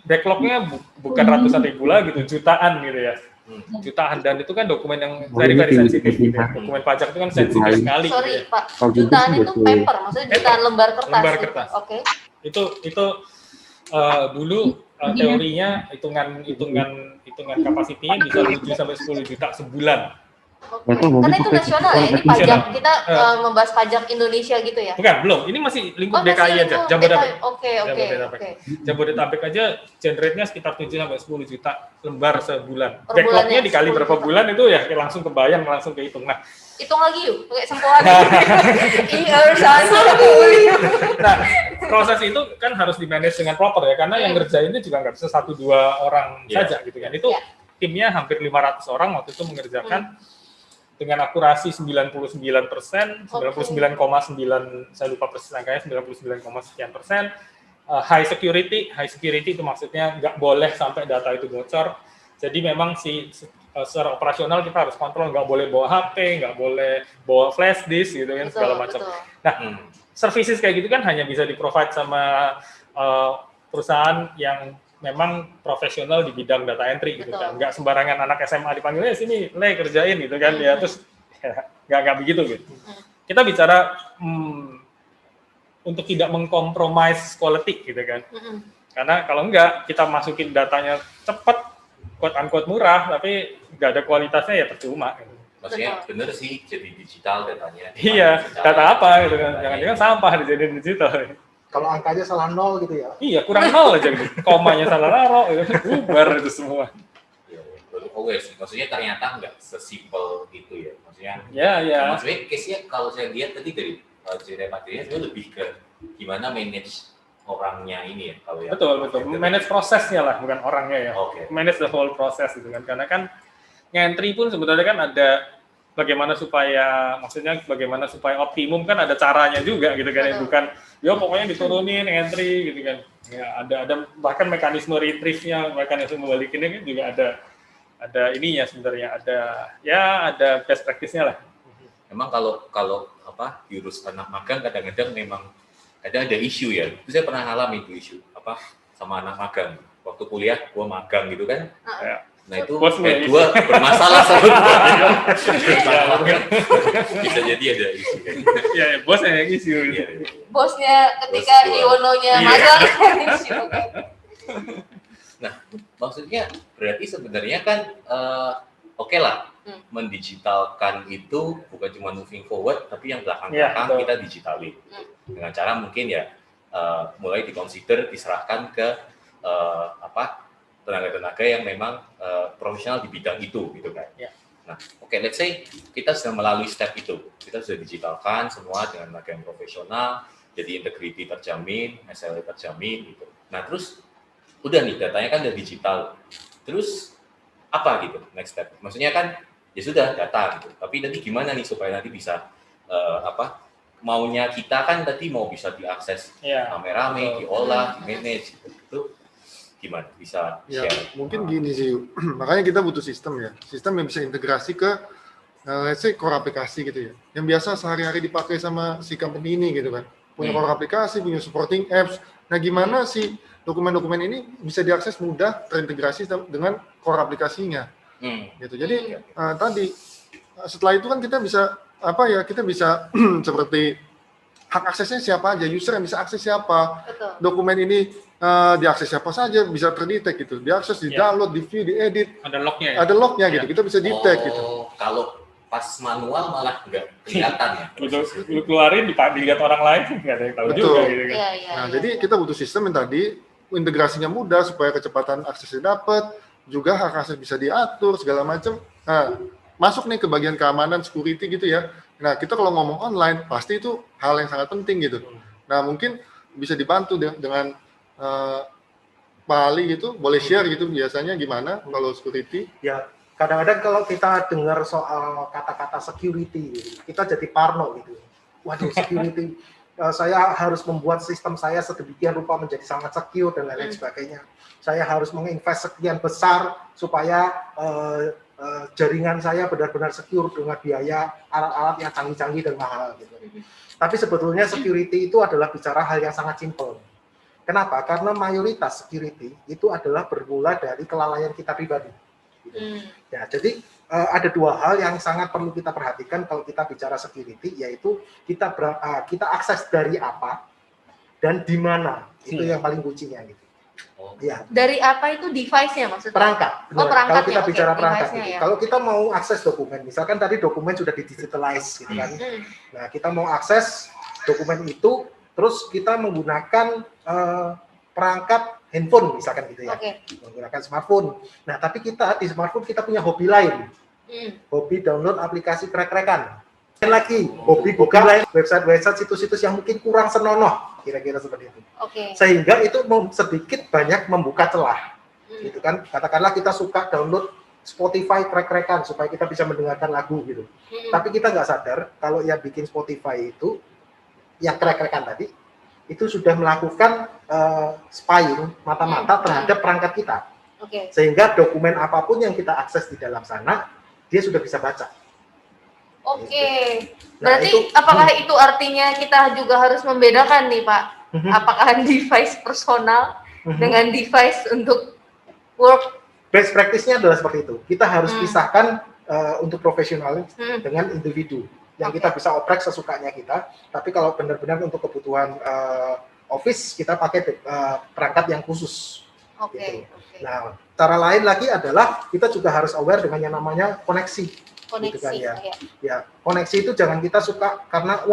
backlognya bukan ratusan ribu lah gitu, jutaan gitu ya. Jutaan, dan itu kan dokumen yang very sensitif gitu ya. Dokumen pajak itu kan sensitif sekali. Sorry gitu ya. Pak, jutaan itu paper, maksudnya jutaan lembar kertas. Lembar gitu. kertas. Oke. Itu dulu teorinya hitungan kapasitinya bisa 7 sampai 10 juta sebulan. Karena itu nasional ya, ini pajak kita membahas pajak Indonesia gitu ya. Bukan, belum. Ini masih lingkup masih DKI aja, Jabodetabek. Oke. Jabodetabek aja generate-nya sekitar 7 sampai 10 juta lembar sebulan. Per Backlog-nya bulannya dikali 10 berapa juta. bulan itu ya langsung kebayang, langsung kehitung. Nah, Hitung lagi yuk, pakai sempoan. Nah, proses itu kan harus di-manage dengan proper ya, karena yang ngerjain itu juga nggak bisa 1-2 orang saja gitu kan. Itu timnya hampir 500 orang waktu itu mengerjakan dengan akurasi 99%, 99,9, saya lupa persis angkanya, 99,sekian%. High security itu maksudnya nggak boleh sampai data itu bocor. Jadi memang secara operasional kita harus kontrol, nggak boleh bawa HP, nggak boleh bawa flash disk gitu kan, segala macam. Nah, services kayak gitu kan hanya bisa di-provide sama perusahaan yang memang profesional di bidang data entry gitu kan, nggak sembarangan anak SMA dipanggilnya sini kerjain gitu kan, ya terus nggak begitu gitu. Kita bicara untuk tidak mengkompromis quality gitu kan, karena kalau enggak kita masukin datanya cepat, quote unquote murah, tapi nggak ada kualitasnya ya percuma. Gitu. Maksudnya bener sih jadi digital datanya. Iya, data apa gitu kan, jangan-jangan sampah dijadiin digital. Kalau angkanya salah 0 gitu ya. Iya, kurang 0 aja gitu. Komanya salah naruh, gitu. Bubar itu semua. Maksudnya ternyata nggak sesimpel itu ya. Maksudnya, ya. Maksudnya case-nya kalau saya lihat tadi dari cerita materinya sebenarnya lebih ke gimana manage orangnya ini ya. Kalau ya. Betul. Manage prosesnya lah, bukan orangnya ya. Manage the whole process gitu kan. Karena kan ngentry pun sebenarnya kan ada bagaimana supaya optimum kan ada caranya juga gitu kan, bukan ya pokoknya diturunin entry gitu kan, ya ada bahkan mekanisme retrieve-nya, mekanisme membalikinnya kan juga ada ininya sebenarnya, ada best practice-nya lah. Memang kalau diurus anak magang kadang-kadang memang ada isu ya, itu saya pernah alami itu isu sama anak magang waktu kuliah, gua magang gitu kan. Nah itu gue bermasalah sama gue. Bisa jadi ada isu kan. Ya, bosnya yang isu. Bosnya ketika Iono-nya magang isu. Nah, maksudnya berarti sebenarnya kan oke lah, mendigitalkan itu bukan cuma moving forward, tapi yang belakang-belakang kita digitalin. Dengan cara mungkin ya mulai diconsider, diserahkan ke tenaga-tenaga yang memang profesional di bidang itu gitu kan. Nah, let's say kita sudah melalui step itu, kita sudah digitalkan semua dengan tenaga yang profesional, jadi integrity terjamin, SLA terjamin gitu. Nah, terus udah nih datanya kan udah digital, terus apa gitu next step? Maksudnya kan ya sudah data gitu, tapi nanti gimana nih supaya nanti bisa maunya kita kan tadi mau bisa diakses rame-rame, diolah, di-manage gitu. Gimana bisa share? Mungkin gini sih, makanya kita butuh sistem yang bisa integrasi ke let's say core aplikasi gitu ya, yang biasa sehari-hari dipakai sama si company ini gitu kan, punya core aplikasi, punya supporting apps. Nah, gimana sih dokumen-dokumen ini bisa diakses mudah, terintegrasi dengan core aplikasinya gitu. Jadi tadi setelah itu kan kita bisa seperti hak aksesnya siapa aja, user yang bisa akses siapa, Betul. dokumen ini diakses siapa saja bisa terdetek gitu, diakses, di download, di view, diedit, Ada lognya ya. ada lognya gitu, kita bisa detect gitu. Kalau pas manual malah nggak kelihatan ya. Lu keluarin dilihat orang lain nggak ada yang tahu Betul. juga gitu kan. Iya. Nah, jadi kita butuh sistem yang tadi integrasinya mudah supaya kecepatan aksesnya dapat, juga hak akses bisa diatur segala macam. Nah, masuk nih ke bagian keamanan, security gitu ya. Nah, kita kalau ngomong online pasti itu hal yang sangat penting gitu. Nah, mungkin bisa dibantu dengan Pak Ali gitu, boleh share gitu biasanya gimana kalau security? Ya, kadang-kadang kalau kita dengar soal kata-kata security, kita jadi parno gitu. Waduh, security, saya harus membuat sistem saya sedemikian rupa menjadi sangat secure dan lain-lain sebagainya. Saya harus menginvest sekian besar supaya jaringan saya benar-benar secure dengan biaya alat-alat yang canggih-canggih dan mahal gitu. Tapi sebetulnya security itu adalah bicara hal yang sangat simpel. Kenapa? Karena mayoritas security itu adalah bermula dari kelalaian kita pribadi. Ya, jadi ada dua hal yang sangat perlu kita perhatikan kalau kita bicara security, yaitu kita akses dari apa dan di mana. Itu yang paling kuncinya gitu. Ya. Dari apa itu device-nya maksudnya? Perangkat. Oh, perangkatnya. Kalau kita bicara perangkat, device-nya gitu. ya. Kalau kita mau akses dokumen, misalkan tadi dokumen sudah digitalize, gitu kan. Nah, kita mau akses dokumen itu, terus kita menggunakan perangkat handphone, misalkan gitu ya, menggunakan smartphone. Nah, tapi kita di smartphone kita punya hobi lain, hobi download aplikasi krek-krekan. Lagi hobi buka website-website, situs-situs yang mungkin kurang senonoh, kira-kira seperti itu. Sehingga itu sedikit banyak membuka celah, gitu kan. Katakanlah kita suka download Spotify krek-krekan supaya kita bisa mendengarkan lagu gitu. Tapi kita nggak sadar kalau yang bikin Spotify itu, yang krek-krekan tadi, itu sudah melakukan spying mata-mata terhadap perangkat kita. Sehingga dokumen apapun yang kita akses di dalam sana, dia sudah bisa baca. Berarti apakah itu artinya kita juga harus membedakan nih Pak, apakah device personal dengan device untuk work? Best practice-nya adalah seperti itu. Kita harus pisahkan untuk profesional dengan individu yang kita bisa oprek sesukanya kita. Tapi kalau benar-benar untuk kebutuhan office, kita pakai perangkat yang khusus. Gitu. Nah, cara lain lagi adalah kita juga harus aware dengan yang namanya koneksi. Gitu kan, ya, koneksi itu jangan kita suka karena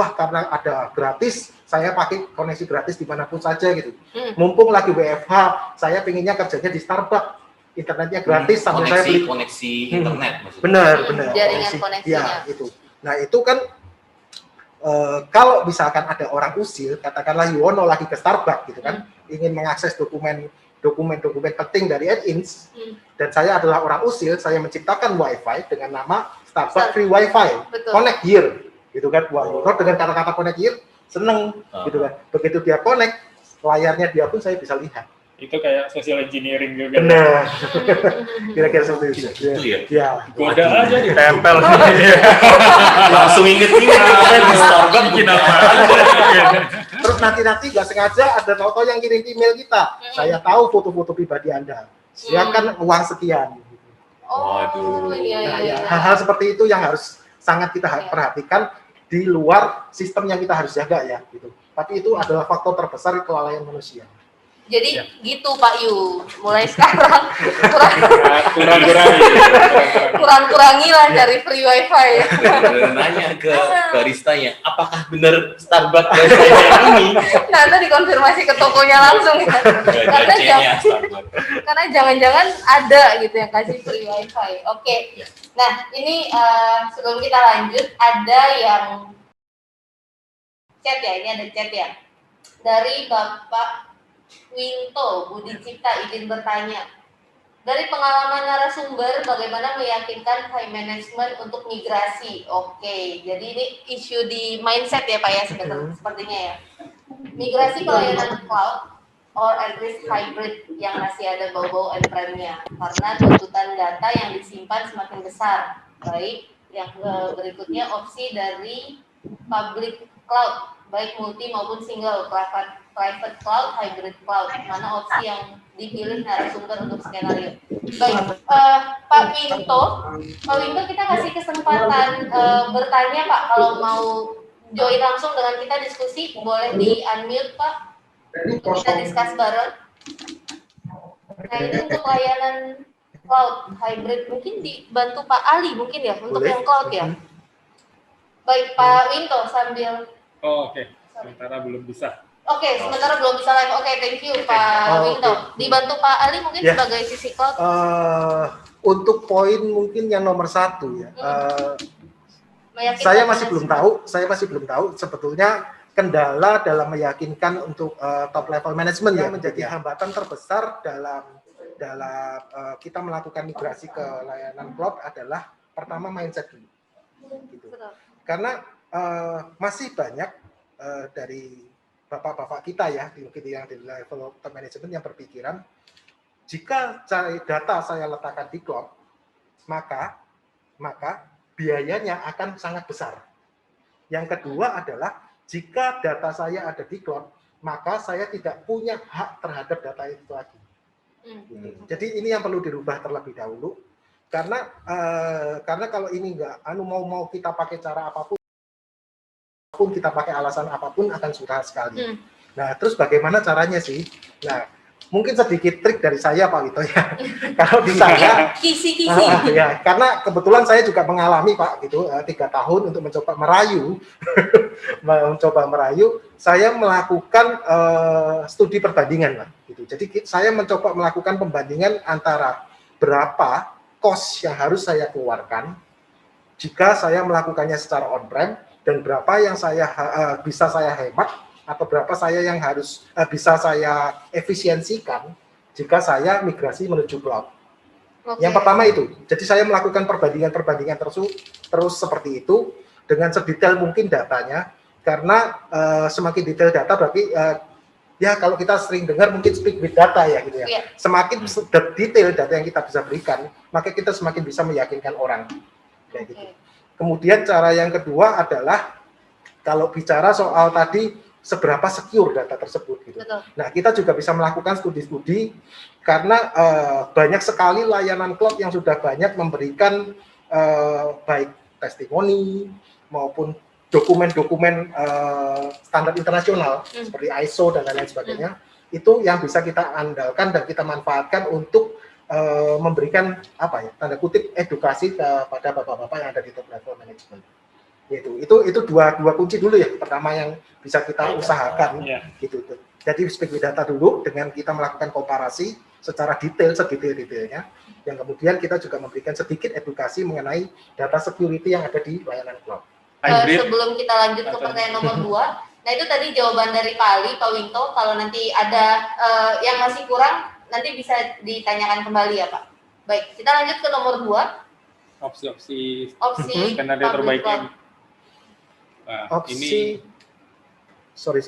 ada gratis, saya pakai koneksi gratis dimanapun saja gitu. Mumpung lagi WFH, saya pinginnya kerjanya di Starbucks, internetnya gratis sambil saya beli koneksi internet. Benar. Jaringan koneksinya. Ya, itu. Nah, itu kan kalau misalkan ada orang usil, katakanlah Yuwono lagi ke Starbucks gitu kan, ingin mengakses dokumen penting dari AdIns, dan saya adalah orang usil, saya menciptakan WiFi dengan nama Starbucks Free WiFi, connect here, gitu kan. Wah, Yuwono dengan kata-kata connect here seneng, gitu kan. Begitu dia connect, layarnya dia pun saya bisa lihat. Itu kayak social engineering juga. Benar. Kira-kira seperti itu. Gitu ya? Ya. Goda aja ditempel. Langsung inget di Starbucks bikin apa? Terus nanti nggak sengaja ada foto yang kirim email kita. Saya tahu foto-foto pribadi Anda. Silakan uang sekian. Iya. Hal-hal seperti itu yang harus sangat kita perhatikan di luar sistem yang kita harus jaga ya, gitu. Tapi itu adalah faktor terbesar kelalaian manusia. Jadi gitu Pak Yu, mulai sekarang kurang-kurangi lah cari free wifi ya. Nanya ke baristanya, apakah benar Starbucks ini? Nanti dikonfirmasi ke tokonya langsung ya. Karena jangan-jangan ada gitu yang kasih free wifi. Nah ini sebelum kita lanjut ada yang chat ya, ini ada chat ya dari Bapak Winto Budi Cipta izin bertanya, dari pengalaman narasumber bagaimana meyakinkan time management untuk migrasi? Jadi ini isu di mindset ya Pak ya sepertinya ya. Migrasi pelayanan cloud or at least hybrid yang masih ada bau-bau on-prem-nya karena tuntutan data yang disimpan semakin besar. Baik, yang berikutnya opsi dari public cloud baik multi maupun single, private cloud, hybrid cloud, mana opsi yang dipilih narasumber untuk skenario. Baik, Pak Winto kita kasih kesempatan bertanya Pak kalau mau join langsung dengan kita diskusi, boleh di unmute Pak untuk kita discuss bareng. Nah ini untuk layanan cloud hybrid mungkin dibantu Pak Ali mungkin ya untuk Boleh. yang cloud ya. Baik Pak Winto sambil. Oh, oke. Sementara belum bisa. Oke, sementara belum bisa live. Oke, thank you Pak Winto. Dibantu Pak Ali mungkin Ya. sebagai sisi cloud. Untuk poin mungkin yang nomor 1 ya. Meyakinkan Saya masih dengan belum tahu sebetulnya kendala dalam meyakinkan untuk top level management yang menjadi hambatan terbesar dalam kita melakukan migrasi ke layanan cloud adalah pertama mindset dulu. Gitu. Betul. Karena masih banyak dari bapak-bapak kita ya yang di level top management yang berpikiran jika data saya letakkan di cloud maka biayanya akan sangat besar. Yang kedua adalah jika data saya ada di cloud, maka saya tidak punya hak terhadap data itu lagi. Jadi ini yang perlu dirubah terlebih dahulu, karena kalau ini nggak, mau kita pakai cara apapun, kita pakai alasan apapun akan susah sekali. Nah, terus bagaimana caranya sih? Nah, mungkin sedikit trik dari saya Pak Wito ya. Kalau di saya, kisi-kisi. ya, karena kebetulan saya juga mengalami Pak gitu 3 tahun untuk mencoba merayu, saya melakukan studi perbandingan Pak. Gitu. Jadi saya mencoba melakukan pembandingan antara berapa cost yang harus saya keluarkan jika saya melakukannya secara on-prem dan berapa yang bisa saya hemat atau berapa saya yang harus bisa saya efisiensikan jika saya migrasi menuju cloud. Okay. Yang pertama itu, jadi saya melakukan perbandingan terus seperti itu dengan sedetail mungkin datanya, karena semakin detail data berarti ya kalau kita sering dengar mungkin speak with data ya gitu ya. Yeah. Semakin detail data yang kita bisa berikan, maka kita semakin bisa meyakinkan orang. Kayak gitu. Kemudian cara yang kedua adalah kalau bicara soal tadi seberapa secure data tersebut gitu. Betul. Nah, kita juga bisa melakukan studi-studi karena banyak sekali layanan cloud yang sudah banyak memberikan baik testimoni maupun dokumen-dokumen standar internasional seperti ISO dan lain-lain sebagainya. Itu yang bisa kita andalkan dan kita manfaatkan untuk memberikan tanda kutip edukasi kepada bapak-bapak yang ada di top level management. Itu dua kunci dulu ya, pertama yang bisa kita usahakan gitu. Jadi speak with data dulu dengan kita melakukan komparasi secara sedetail-detailnya, yang kemudian kita juga memberikan sedikit edukasi mengenai data security yang ada di layanan cloud. Sebelum kita lanjut ke pertanyaan nomor 2, nah itu tadi jawaban dari Pak Ali, Pak Winto. Kalau nanti ada yang masih kurang nanti bisa ditanyakan kembali ya Pak. Baik, kita lanjut ke nomor 2. Opsi skenario terbaiknya. Ini sorry.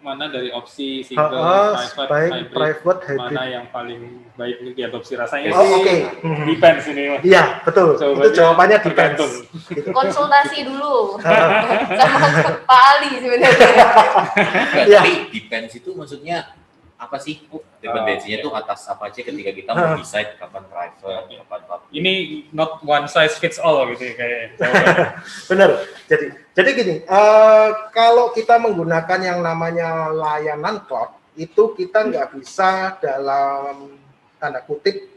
Mana dari opsi single, private, hybrid, mana yang paling baik ini diadopsi rasanya? Depends ini. Iya, betul. Itu jawabannya depends. Konsultasi dulu sama Pak Ali sebenarnya. Tapi depends itu maksudnya apa sih? Dependensinya itu atas apa aja ketika kita mau decide kapan private, kapan public. Ini not one size fits all gitu ya kayak. Benar. Jadi gini, kalau kita menggunakan yang namanya layanan cloud, itu kita nggak bisa dalam tanda kutip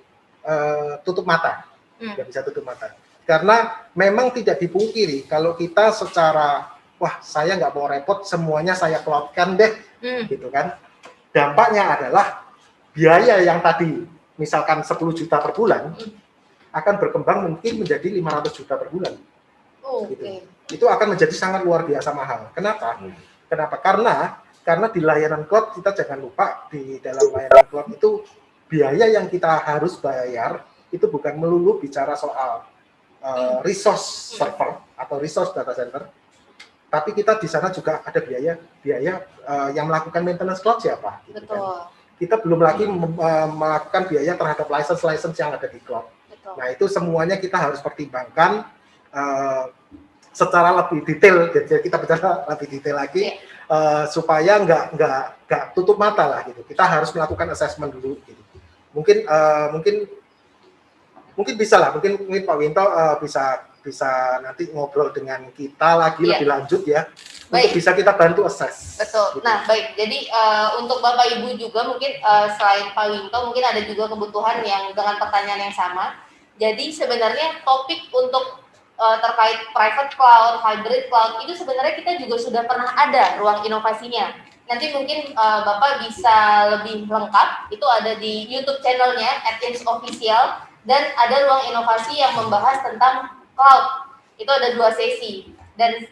tutup mata, nggak bisa tutup mata. Karena memang tidak dipungkiri kalau kita secara saya nggak mau repot, semuanya saya cloudkan deh, gitu kan. Dampaknya adalah biaya yang tadi misalkan 10 juta per bulan akan berkembang mungkin menjadi 500 juta per bulan. Gitu. Itu akan menjadi sangat luar biasa mahal. Kenapa? Karena di layanan cloud kita jangan lupa di dalam layanan cloud itu biaya yang kita harus bayar itu bukan melulu bicara soal resource server atau resource data center, tapi kita di sana juga ada biaya yang melakukan maintenance cloud siapa? Gitu. Betul. Kan? Kita belum lagi melakukan biaya terhadap license yang ada di cloud. Betul. Nah itu semuanya kita harus pertimbangkan secara lebih detail. Jadi kita bicara lebih detail lagi supaya nggak tutup mata lah gitu. Kita harus melakukan assessment dulu. Gitu. Mungkin bisa lah. Mungkin Pak Winto bisa bisa nanti ngobrol dengan kita lagi Iya. lebih lanjut ya, Baik. untuk bisa kita bantu assess. Betul. Gitu. Nah, baik. Jadi untuk Bapak Ibu juga mungkin selain Pak Winto mungkin ada juga kebutuhan yang dengan pertanyaan yang sama. Jadi sebenarnya topik untuk terkait private cloud, hybrid cloud itu sebenarnya kita juga sudah pernah ada ruang inovasinya. Nanti mungkin Bapak bisa lebih lengkap, itu ada di YouTube channelnya @ins_official dan ada ruang inovasi yang membahas tentang cloud. Itu ada 2 sesi. Dan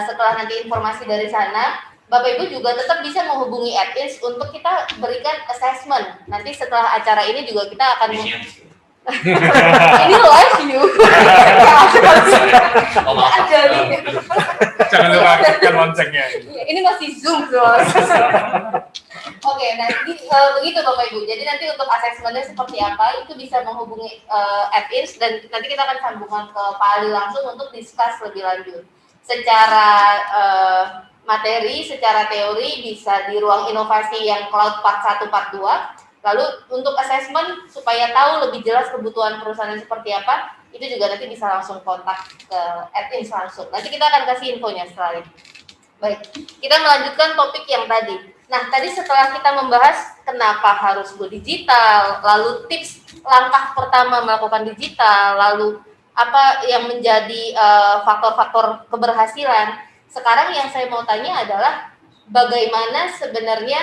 setelah nanti informasi dari sana, Bapak Ibu juga tetap bisa menghubungi @ins untuk kita berikan assessment. Nanti setelah acara ini juga kita akan ini live view. Oh, maaf. Ada nih. Jangan lupa aktifkan loncengnya. Ini masih Zoom soalnya. Oke, nah begitu Bapak Ibu. Jadi nanti untuk asesmennya seperti apa itu bisa menghubungi @ins dan nanti kita akan sambungan ke Pak Ali langsung untuk discuss lebih lanjut. Secara materi, secara teori bisa di ruang inovasi yang Cloud Part 1, Part 2. Lalu untuk assessment supaya tahu lebih jelas kebutuhan perusahaan seperti apa, itu juga nanti bisa langsung kontak ke @ins langsung. Nanti kita akan kasih infonya setelah ini. Baik, kita melanjutkan topik yang tadi. Nah, tadi setelah kita membahas kenapa harus go digital, lalu tips langkah pertama melakukan digital, lalu apa yang menjadi faktor-faktor keberhasilan. Sekarang yang saya mau tanya adalah bagaimana sebenarnya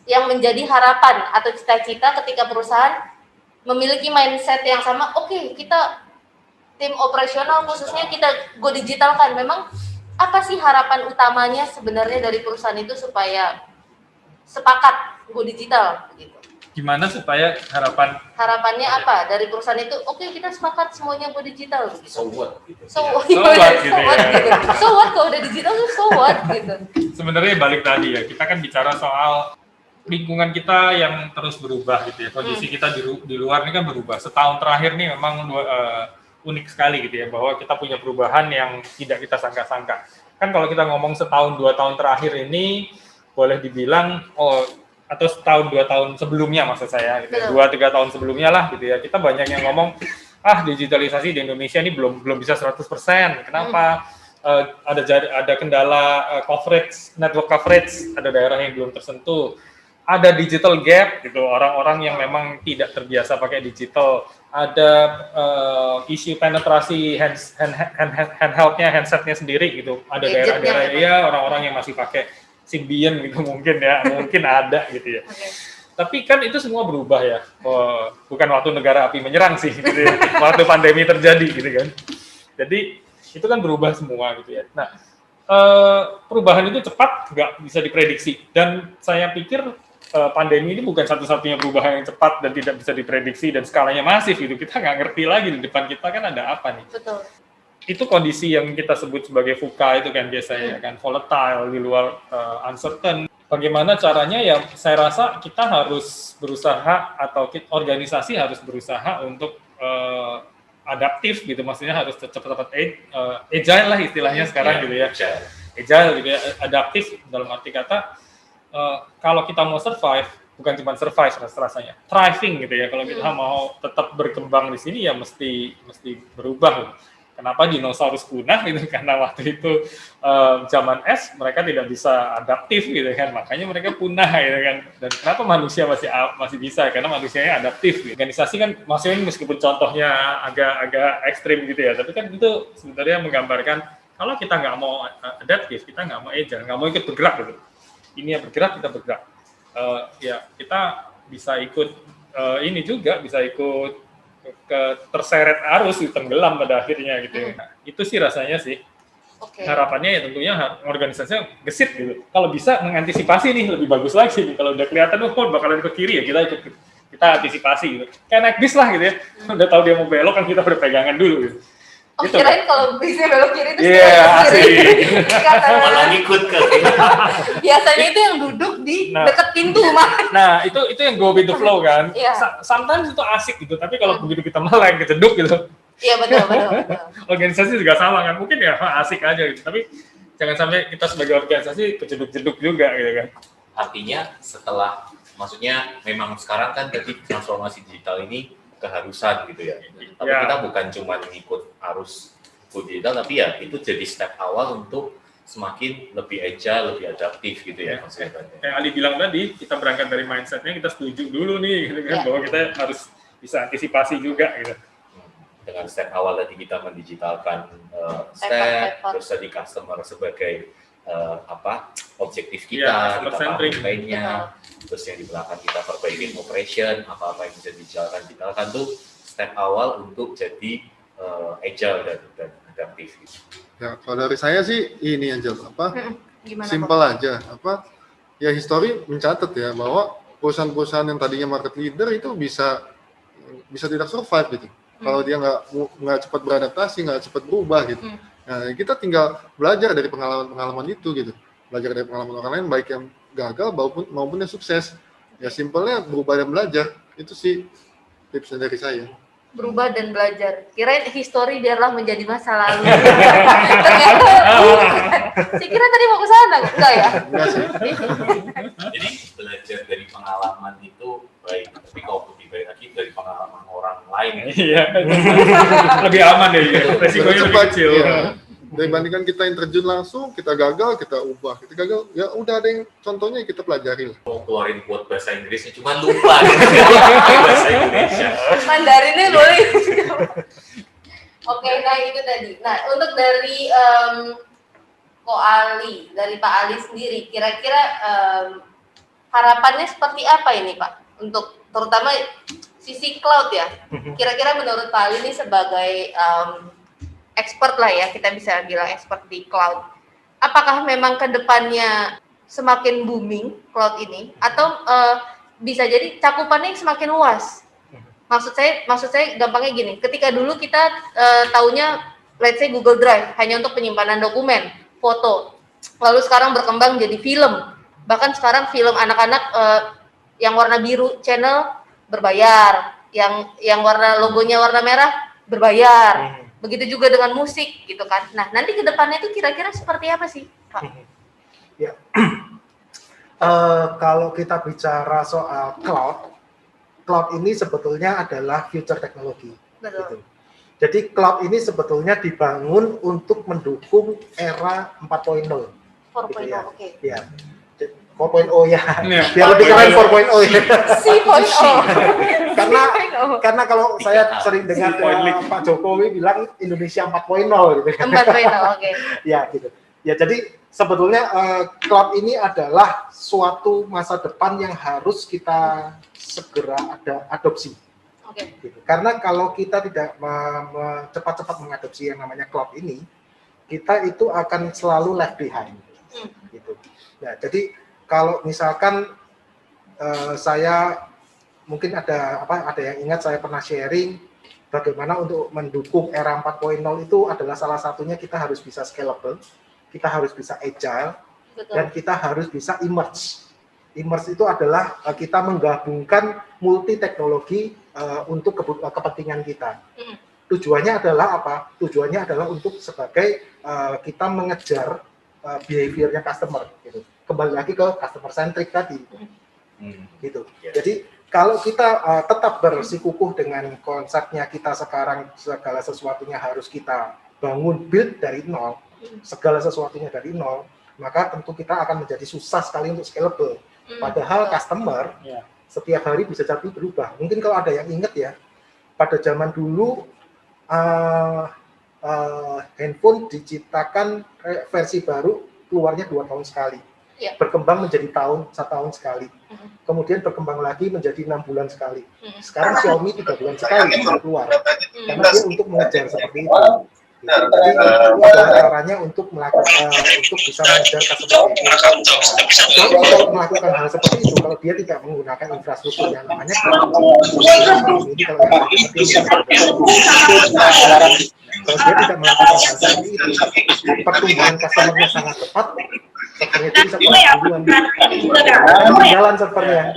yang menjadi harapan atau cita-cita ketika perusahaan memiliki mindset yang sama. Oke, kita tim operasional khususnya kita go digital kan. Memang apa sih harapan utamanya sebenarnya dari perusahaan itu supaya sepakat go digital begitu? Gimana supaya Harapannya apa dari perusahaan itu? Oke, kita sepakat semuanya go digital begitu. So what? Gitu. So what gitu ya. gitu. So what kalau udah digital tuh so what gitu. Sebenarnya balik tadi ya, kita kan bicara soal lingkungan kita yang terus berubah gitu ya. Kondisi kita di luar ini kan berubah. Setahun terakhir nih memang unik sekali gitu ya, bahwa kita punya perubahan yang tidak kita sangka-sangka. Kan kalau kita ngomong setahun 2 tahun terakhir ini boleh dibilang atau setahun 2 tahun sebelumnya maksud saya gitu ya. 2-3 tahun sebelumnya lah gitu ya. Kita banyak yang ngomong digitalisasi di Indonesia ini belum bisa 100%. Kenapa? Ada kendala network coverage, ada daerah yang belum tersentuh. Ada digital gap gitu, orang-orang yang memang tidak terbiasa pakai digital. Ada isu penetrasi handheldnya, handsetnya sendiri gitu. Ada daerah-daerah ya orang-orang yang masih pakai Symbian gitu mungkin ya, mungkin ada gitu ya. Okay. Tapi kan itu semua berubah ya. Bukan waktu negara api menyerang sih gitu ya. Waktu pandemi terjadi gitu kan. Jadi itu kan berubah semua gitu ya. Nah, perubahan itu cepat, nggak bisa diprediksi. Dan saya pikir pandemi ini bukan satu-satunya perubahan yang cepat dan tidak bisa diprediksi dan skalanya masif gitu. Kita nggak ngerti lagi di depan kita kan ada apa nih. Betul. Itu kondisi yang kita sebut sebagai VUCA itu kan biasanya kan volatile, di luar uncertain. Bagaimana caranya ya saya rasa kita harus berusaha atau organisasi harus berusaha untuk adaptif gitu, maksudnya harus cepat-cepat agile lah istilahnya sekarang gitu ya. Agile gitu ya, adaptif dalam arti kata kalau kita mau survive, bukan cuma survive rasanya, thriving gitu ya. Kalau kita mau tetap berkembang di sini ya mesti berubah. Kenapa dinosaurus punah gitu? Karena waktu itu zaman es mereka tidak bisa adaptif gitu kan, makanya mereka punah gitu kan. Dan kenapa manusia masih bisa? Karena manusianya adaptif. Gitu. Organisasi kan maksudnya meskipun contohnya agak ekstrim gitu ya, tapi kan itu sebenarnya menggambarkan kalau kita nggak mau adaptif, kita nggak mau agile, nggak mau ikut bergerak gitu. Ini yang bergerak, kita bergerak. Ya kita bisa ikut ini juga, bisa ikut terseret arus, tenggelam pada akhirnya gitu. Nah, itu sih rasanya sih. Okay. Harapannya ya tentunya organisasinya gesit gitu. Kalau bisa mengantisipasi nih lebih bagus lagi. Kalau udah kelihatan bakalan ke kiri ya kita antisipasi gitu. Kayak naik bis lah gitu ya. Udah tahu dia mau belok kan kita berpegangan dulu gitu. Gitu. Kirain kalau bisnya belok kiri itu asik. Malah ngikut ke biasanya itu yang duduk di dekat pintu mah. Nah, itu yang go with the flow kan. Yeah. Sometimes itu asik gitu, tapi kalau begitu kita meleng keceduk gitu. Iya betul. Organisasi juga sama kan, mungkin ya asik aja gitu, tapi jangan sampai kita sebagai organisasi keceduk-ceduk juga gitu kan. Artinya setelah, maksudnya memang sekarang kan dari transformasi digital ini keharusan gitu ya. Tapi Ya. kita bukan cuma ngikut arus go digital, tapi ya itu jadi step awal untuk semakin lebih agile, lebih adaptif gitu ya maksudnya. Kayak Ali bilang tadi, kita berangkat dari mindsetnya, kita setuju dulu nih, gitu kan, Ya. bahwa kita harus bisa antisipasi juga gitu. Dengan step awal tadi kita mendigitalkan step, Effort. terus tadi customer sebagai objektif Iya, kita, customer kita centric. pahami lainnya, terus yang di belakang kita perbaikin operation, apa-apa yang bisa dijalankan tuh step awal untuk jadi agile dan adaptif. Gitu. Ya, kalau dari saya sih ini Angel, Gimana simple aja, ya histori mencatat ya bahwa perusahaan-perusahaan yang tadinya market leader itu bisa tidak survive gitu. Kalau dia nggak cepat beradaptasi, nggak cepat berubah gitu. Nah, kita tinggal belajar dari pengalaman itu gitu. Belajar dari pengalaman orang lain, baik yang gagal maupun yang sukses. Ya simpelnya berubah dan belajar. Itu sih tipsnya dari saya. berubah dan belajar. Kirain history biarlah menjadi masa lalu. Ternyata saya kira tadi mau ke sana, enggak ya? Enggak sih. Jadi belajar dari pengalaman itu baik, tapi kalau lebih baik lagi dari pengalaman orang lain. Iya, lebih aman ya, resikonya lebih Cepat, kecil. ya. Dibandingkan kita yang terjun langsung, kita gagal, kita ubah. Kita gagal, ya udah ada yang contohnya kita pelajari lah. Mau keluarin quote bahasa Inggrisnya cuma lupa bahasa Indonesia. Mandarinnya boleh. Oke, nah itu tadi. Nah, untuk dari Ko Ali, dari Pak Ali sendiri, kira-kira harapannya seperti apa ini Pak? Untuk terutama sisi cloud ya. Kira-kira menurut Pak Ali ini sebagai expert lah ya, kita bisa bilang expert di cloud. Apakah memang kedepannya semakin booming cloud ini, atau bisa jadi cakupannya semakin luas? Maksud saya gampangnya gini, ketika dulu kita taunya let's say Google Drive hanya untuk penyimpanan dokumen, foto, lalu sekarang berkembang jadi film, bahkan sekarang film anak-anak yang warna biru channel berbayar, yang warna logonya warna merah berbayar. Begitu juga dengan musik gitu kan. Nah, nanti ke depannya itu kira-kira seperti apa sih, Pak? Ya. Kalau kita bicara soal cloud ini sebetulnya adalah future teknologi. Betul. Gitu. Jadi cloud ini sebetulnya dibangun untuk mendukung era 4.0. 4.0, Gitu ya. oke. Ya. 4.0 ya. Iya. Biar lebih keren 4.0 ya. Karena kalau saya sering dengar Pak Jokowi bilang Indonesia 4.0 gitu. 4.0, oke. Ya gitu. Ya jadi sebetulnya cloud ini adalah suatu masa depan yang harus kita segera adopsi. Oke. Gitu. Karena kalau kita tidak cepat-cepat mengadopsi yang namanya cloud ini, kita itu akan selalu left behind. Gitu. Nah, jadi kalau misalkan saya mungkin ada yang ingat saya pernah sharing bagaimana untuk mendukung era 4.0 itu adalah salah satunya kita harus bisa scalable, kita harus bisa agile, Betul. dan kita harus bisa immerse. Immerse itu adalah kita menggabungkan multi teknologi untuk kepentingan kita. Tujuannya adalah apa? Tujuannya adalah untuk sebagai kita mengejar behaviornya customer gitu. Kembali lagi ke customer centric tadi gitu. Jadi kalau kita tetap bersikukuh dengan konsepnya kita sekarang segala sesuatunya harus kita bangun build dari nol, segala sesuatunya dari nol, maka tentu kita akan menjadi susah sekali untuk scalable. Padahal customer setiap hari bisa jadi berubah. Mungkin kalau ada yang ingat ya, pada zaman dulu handphone diciptakan versi baru keluarnya 2 tahun sekali. Berkembang menjadi setahun sekali. Kemudian berkembang lagi menjadi 6 bulan sekali. Sekarang Xiaomi 3 bulan sekali keluar. Karena dia untuk mengejar seperti itu. Jadi itu adalah caranya untuk bisa mengejar customer behavior. Xiaomi kalau melakukan hal seperti itu, kalau dia tidak menggunakan infrastruktur yang namanya ini kalau dia tidak melakukan hal seperti itu, pertumbuhan customer-nya sangat cepat. Servernya itu bisa jalan servernya.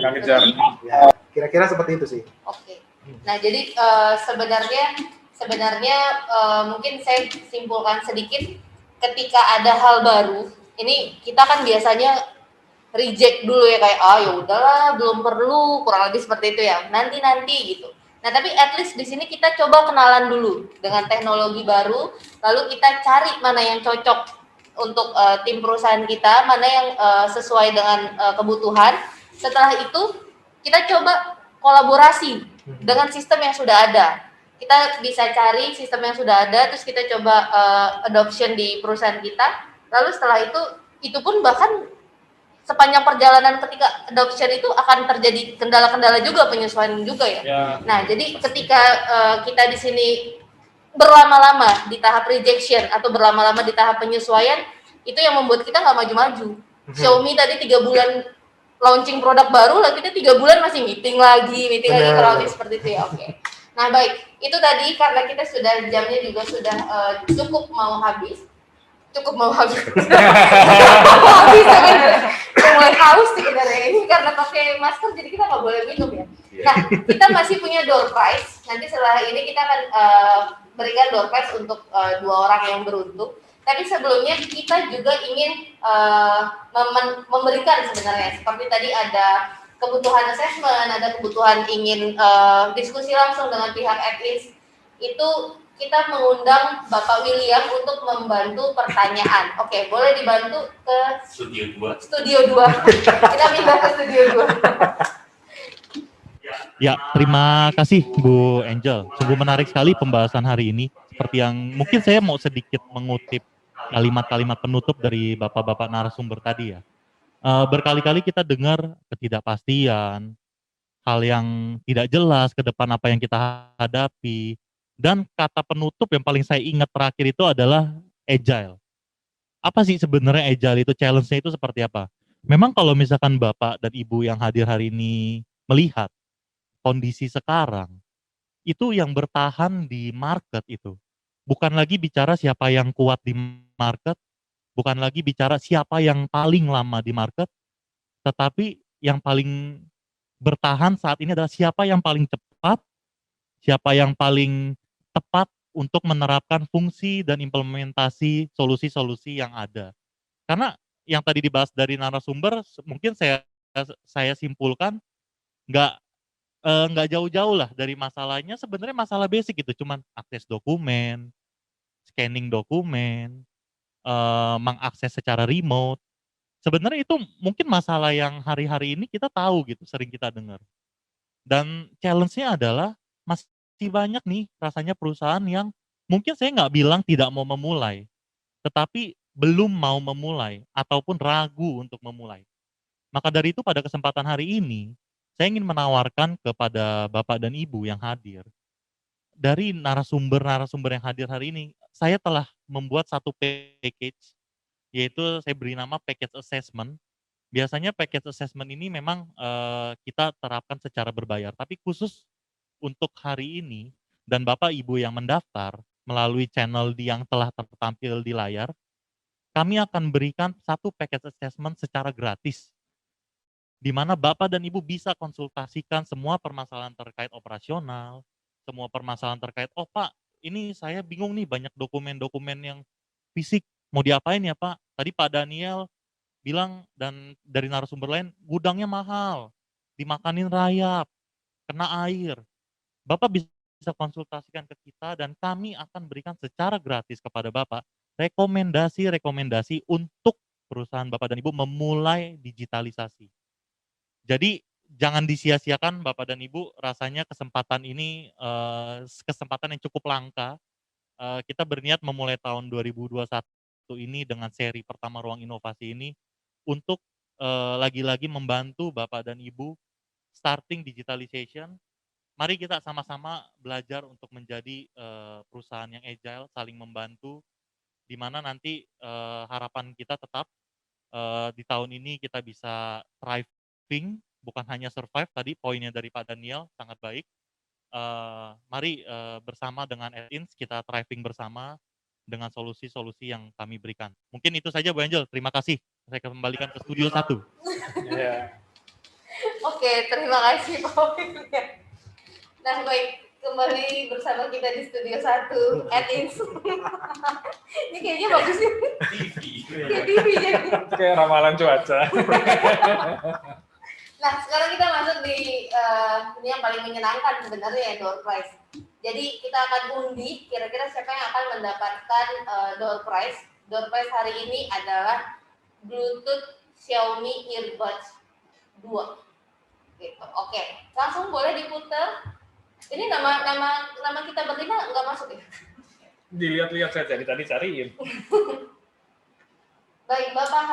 Ya, kira-kira seperti itu sih. Oke. Nah, jadi sebenarnya mungkin saya simpulkan sedikit, ketika ada hal baru, ini kita kan biasanya reject dulu ya, kayak ya udahlah belum perlu, kurang lebih seperti itu ya. Nanti gitu. Nah, tapi at least di sini kita coba kenalan dulu dengan teknologi baru, lalu kita cari mana yang cocok untuk tim perusahaan kita, mana yang sesuai dengan kebutuhan. Setelah itu kita coba kolaborasi dengan sistem yang sudah ada. Kita bisa cari sistem yang sudah ada, terus kita coba adoption di perusahaan kita. Lalu setelah itu pun bahkan sepanjang perjalanan ketika adoption itu akan terjadi kendala-kendala juga, penyesuaian juga ya. Nah, jadi ketika kita di sini berlama-lama di tahap rejection atau berlama-lama di tahap penyesuaian, itu yang membuat kita nggak maju-maju. Xiaomi tadi 3 bulan launching produk baru, lah kita 3 bulan masih meeting lagi kurang lebih seperti itu ya. Oke. Nah, baik, itu tadi karena kita sudah jamnya juga sudah cukup mau habis. Mulai haus sebenarnya ini karena pakai masker, jadi kita nggak boleh minum ya. Nah, kita masih punya door prize. Nanti setelah ini kita akan berikan door prize untuk 2 orang yang beruntung. Tapi sebelumnya kita juga ingin memberikan sebenarnya, seperti tadi ada kebutuhan assessment, ada kebutuhan ingin diskusi langsung dengan pihak Atlas, itu kita mengundang Bapak William untuk membantu pertanyaan. Oke, boleh dibantu ke Studio 2. Studio 2. Kita pindah ke Studio 2. Ya, terima kasih Bu Angel. Sungguh menarik sekali pembahasan hari ini. Seperti yang mungkin saya mau sedikit mengutip kalimat-kalimat penutup dari Bapak-Bapak narasumber tadi ya. Berkali-kali kita dengar ketidakpastian, hal yang tidak jelas ke depan apa yang kita hadapi. Dan kata penutup yang paling saya ingat terakhir itu adalah agile. Apa sih sebenarnya agile itu, challenge-nya itu seperti apa? Memang kalau misalkan Bapak dan Ibu yang hadir hari ini melihat kondisi sekarang, itu yang bertahan di market itu. Bukan lagi bicara siapa yang kuat di market, bukan lagi bicara siapa yang paling lama di market, tetapi yang paling bertahan saat ini adalah siapa yang paling cepat, siapa yang paling tepat untuk menerapkan fungsi dan implementasi solusi-solusi yang ada. Karena yang tadi dibahas dari narasumber, mungkin saya simpulkan nggak jauh-jauh lah dari masalahnya. Sebenarnya masalah basic itu, cuman akses dokumen, scanning dokumen, mengakses secara remote. Sebenarnya itu mungkin masalah yang hari-hari ini kita tahu gitu, sering kita dengar. Dan challenge-nya adalah masih banyak nih rasanya perusahaan yang mungkin saya nggak bilang tidak mau memulai, tetapi belum mau memulai ataupun ragu untuk memulai. Maka dari itu pada kesempatan hari ini, saya ingin menawarkan kepada Bapak dan Ibu yang hadir, dari narasumber-narasumber yang hadir hari ini, saya telah membuat satu package, yaitu saya beri nama package assessment. Biasanya package assessment ini memang kita terapkan secara berbayar, tapi khusus untuk hari ini dan Bapak Ibu yang mendaftar melalui channel yang telah tertampil di layar, kami akan berikan satu package assessment secara gratis, di mana Bapak dan Ibu bisa konsultasikan semua permasalahan terkait operasional, semua permasalahan terkait, oh Pak, ini saya bingung nih banyak dokumen-dokumen yang fisik, mau diapain ya Pak? Tadi Pak Daniel bilang dan dari narasumber lain, gudangnya mahal, dimakanin rayap, kena air. Bapak bisa konsultasikan ke kita dan kami akan berikan secara gratis kepada Bapak rekomendasi-rekomendasi untuk perusahaan Bapak dan Ibu memulai digitalisasi. Jadi jangan disia-siakan Bapak dan Ibu, rasanya kesempatan ini kesempatan yang cukup langka. Kita berniat memulai tahun 2021 ini dengan seri pertama Ruang Inovasi ini untuk lagi-lagi membantu Bapak dan Ibu starting digitalization. Mari kita sama-sama belajar untuk menjadi perusahaan yang agile, saling membantu, di mana nanti harapan kita tetap di tahun ini kita bisa thriving, bukan hanya survive. Tadi poinnya dari Pak Daniel sangat baik. Mari bersama dengan Atins kita thriving bersama dengan solusi-solusi yang kami berikan. Mungkin itu saja Bu Angel, terima kasih. Saya kembalikan ke studio 1. Oke, terima kasih Pak William. Nah, baik, kembali bersama kita di studio 1 Atins. Ini kayaknya bagus sih. Kayak TV jadi. Kayak ramalan cuaca. Nah, sekarang kita masuk di ini yang paling menyenangkan sebenarnya ya, door prize. Jadi kita akan undi kira-kira siapa yang akan mendapatkan door prize. Door prize hari ini adalah Bluetooth Xiaomi Earbuds 2. Gitu. Oke, langsung boleh diputar. Ini nama kita berlima nggak masuk ya? Dilihat-lihat saya tadi cariin. Baik, Bapak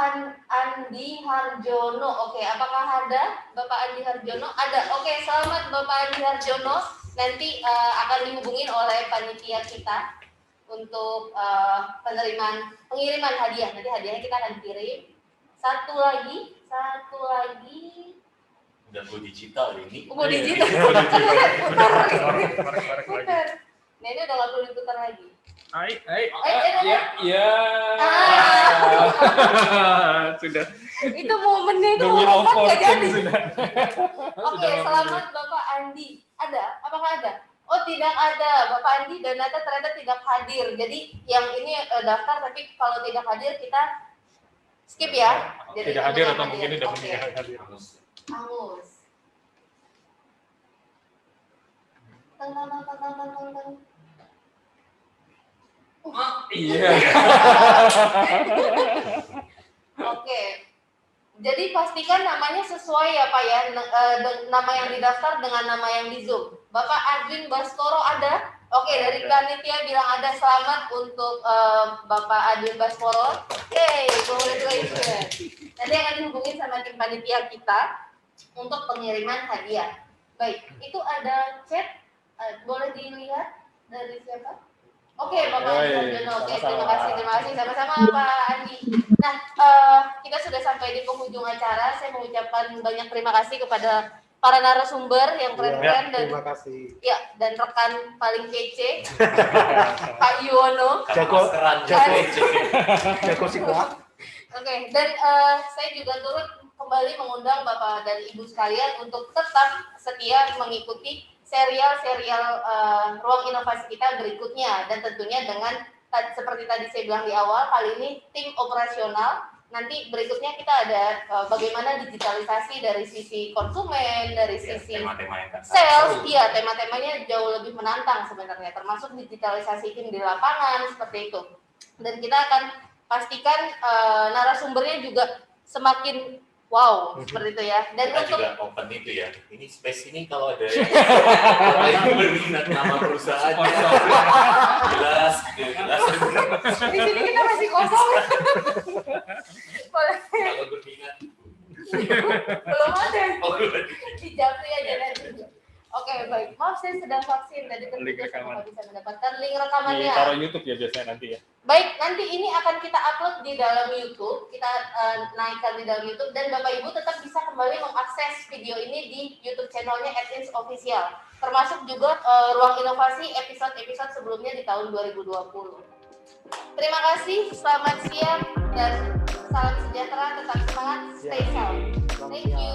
Andi Harjono. Oke, apakah ada Bapak Andi Harjono? Ada. Oke, selamat Bapak Andi Harjono. Nanti akan dihubungin oleh panitia kita untuk pengiriman hadiah. Nanti hadiahnya kita akan kirim. Satu lagi. Udah go digital ini. Mau digital. Putar. Nah, ini udah nggak perlu diputar lagi. Ya. Sudah. Itu momennya itu Demi mau nggak jadi. sudah. Oke, selamat Bapak Andi. Ada? Apakah ada? Oh, tidak ada. Bapak Andi dan Nata ternyata tidak hadir. Jadi yang ini daftar, tapi kalau tidak hadir kita skip ya. Jadi Tidak hadir atau mungkin udah Oke. hadir. Angus. Teng. Iya. Oke. Jadi pastikan namanya sesuai ya Pak ya, nama yang didaftar dengan nama yang di Zoom. Bapak Adwin Baskoro ada? Oke, dari panitia bilang ada. Selamat untuk Bapak Adwin Baskoro. Yeay, congratulations. Nanti akan dihubungin sama tim panitia kita untuk pengiriman hadiah. Baik, itu ada chat, boleh dilihat dari siapa? Oke, Bapak Andi. Oke, terima kasih sama-sama Pak Andi. Nah, kita sudah sampai di penghujung acara. Saya mengucapkan banyak terima kasih kepada para narasumber yang keren-keren dan Terima kasih. ya dan rekan paling kece Pak Yuwono. Jago sikuat. Oke, dan saya juga turut kembali mengundang Bapak dan Ibu sekalian untuk tetap setia mengikuti serial ruang inovasi kita berikutnya, dan tentunya dengan seperti tadi saya bilang di awal, kali ini tim operasional. Nanti berikutnya kita ada bagaimana digitalisasi dari sisi konsumen, dari sisi tema-tema yang sales. Iya, tema-temanya jauh lebih menantang sebenarnya, termasuk digitalisasi tim di lapangan seperti itu. Dan kita akan pastikan narasumbernya juga semakin wow, seperti itu ya. Dan kita untuk juga open itu ya. Ini space ini kalau ada yang berminat nama perusahaannya jelas. di sini kita masih kosong. Boleh. Kalau berminat Belum ada. oh, Di Japri aja nanti. Oke, baik. Maaf, saya sedang vaksin. Tadi Link tertutup, rekaman. nggak bisa mendapatkan link rekamannya. Ditaruh YouTube ya biasanya nanti ya. Baik, nanti ini akan kita upload di dalam YouTube. Kita naikkan di dalam YouTube. Dan Bapak Ibu tetap bisa kembali mengakses video ini di YouTube channelnya @ins Official. Termasuk juga Ruang Inovasi episode-episode sebelumnya di tahun 2020. Terima kasih, selamat siang, dan salam sejahtera, tetap semangat, stay healthy. Thank you.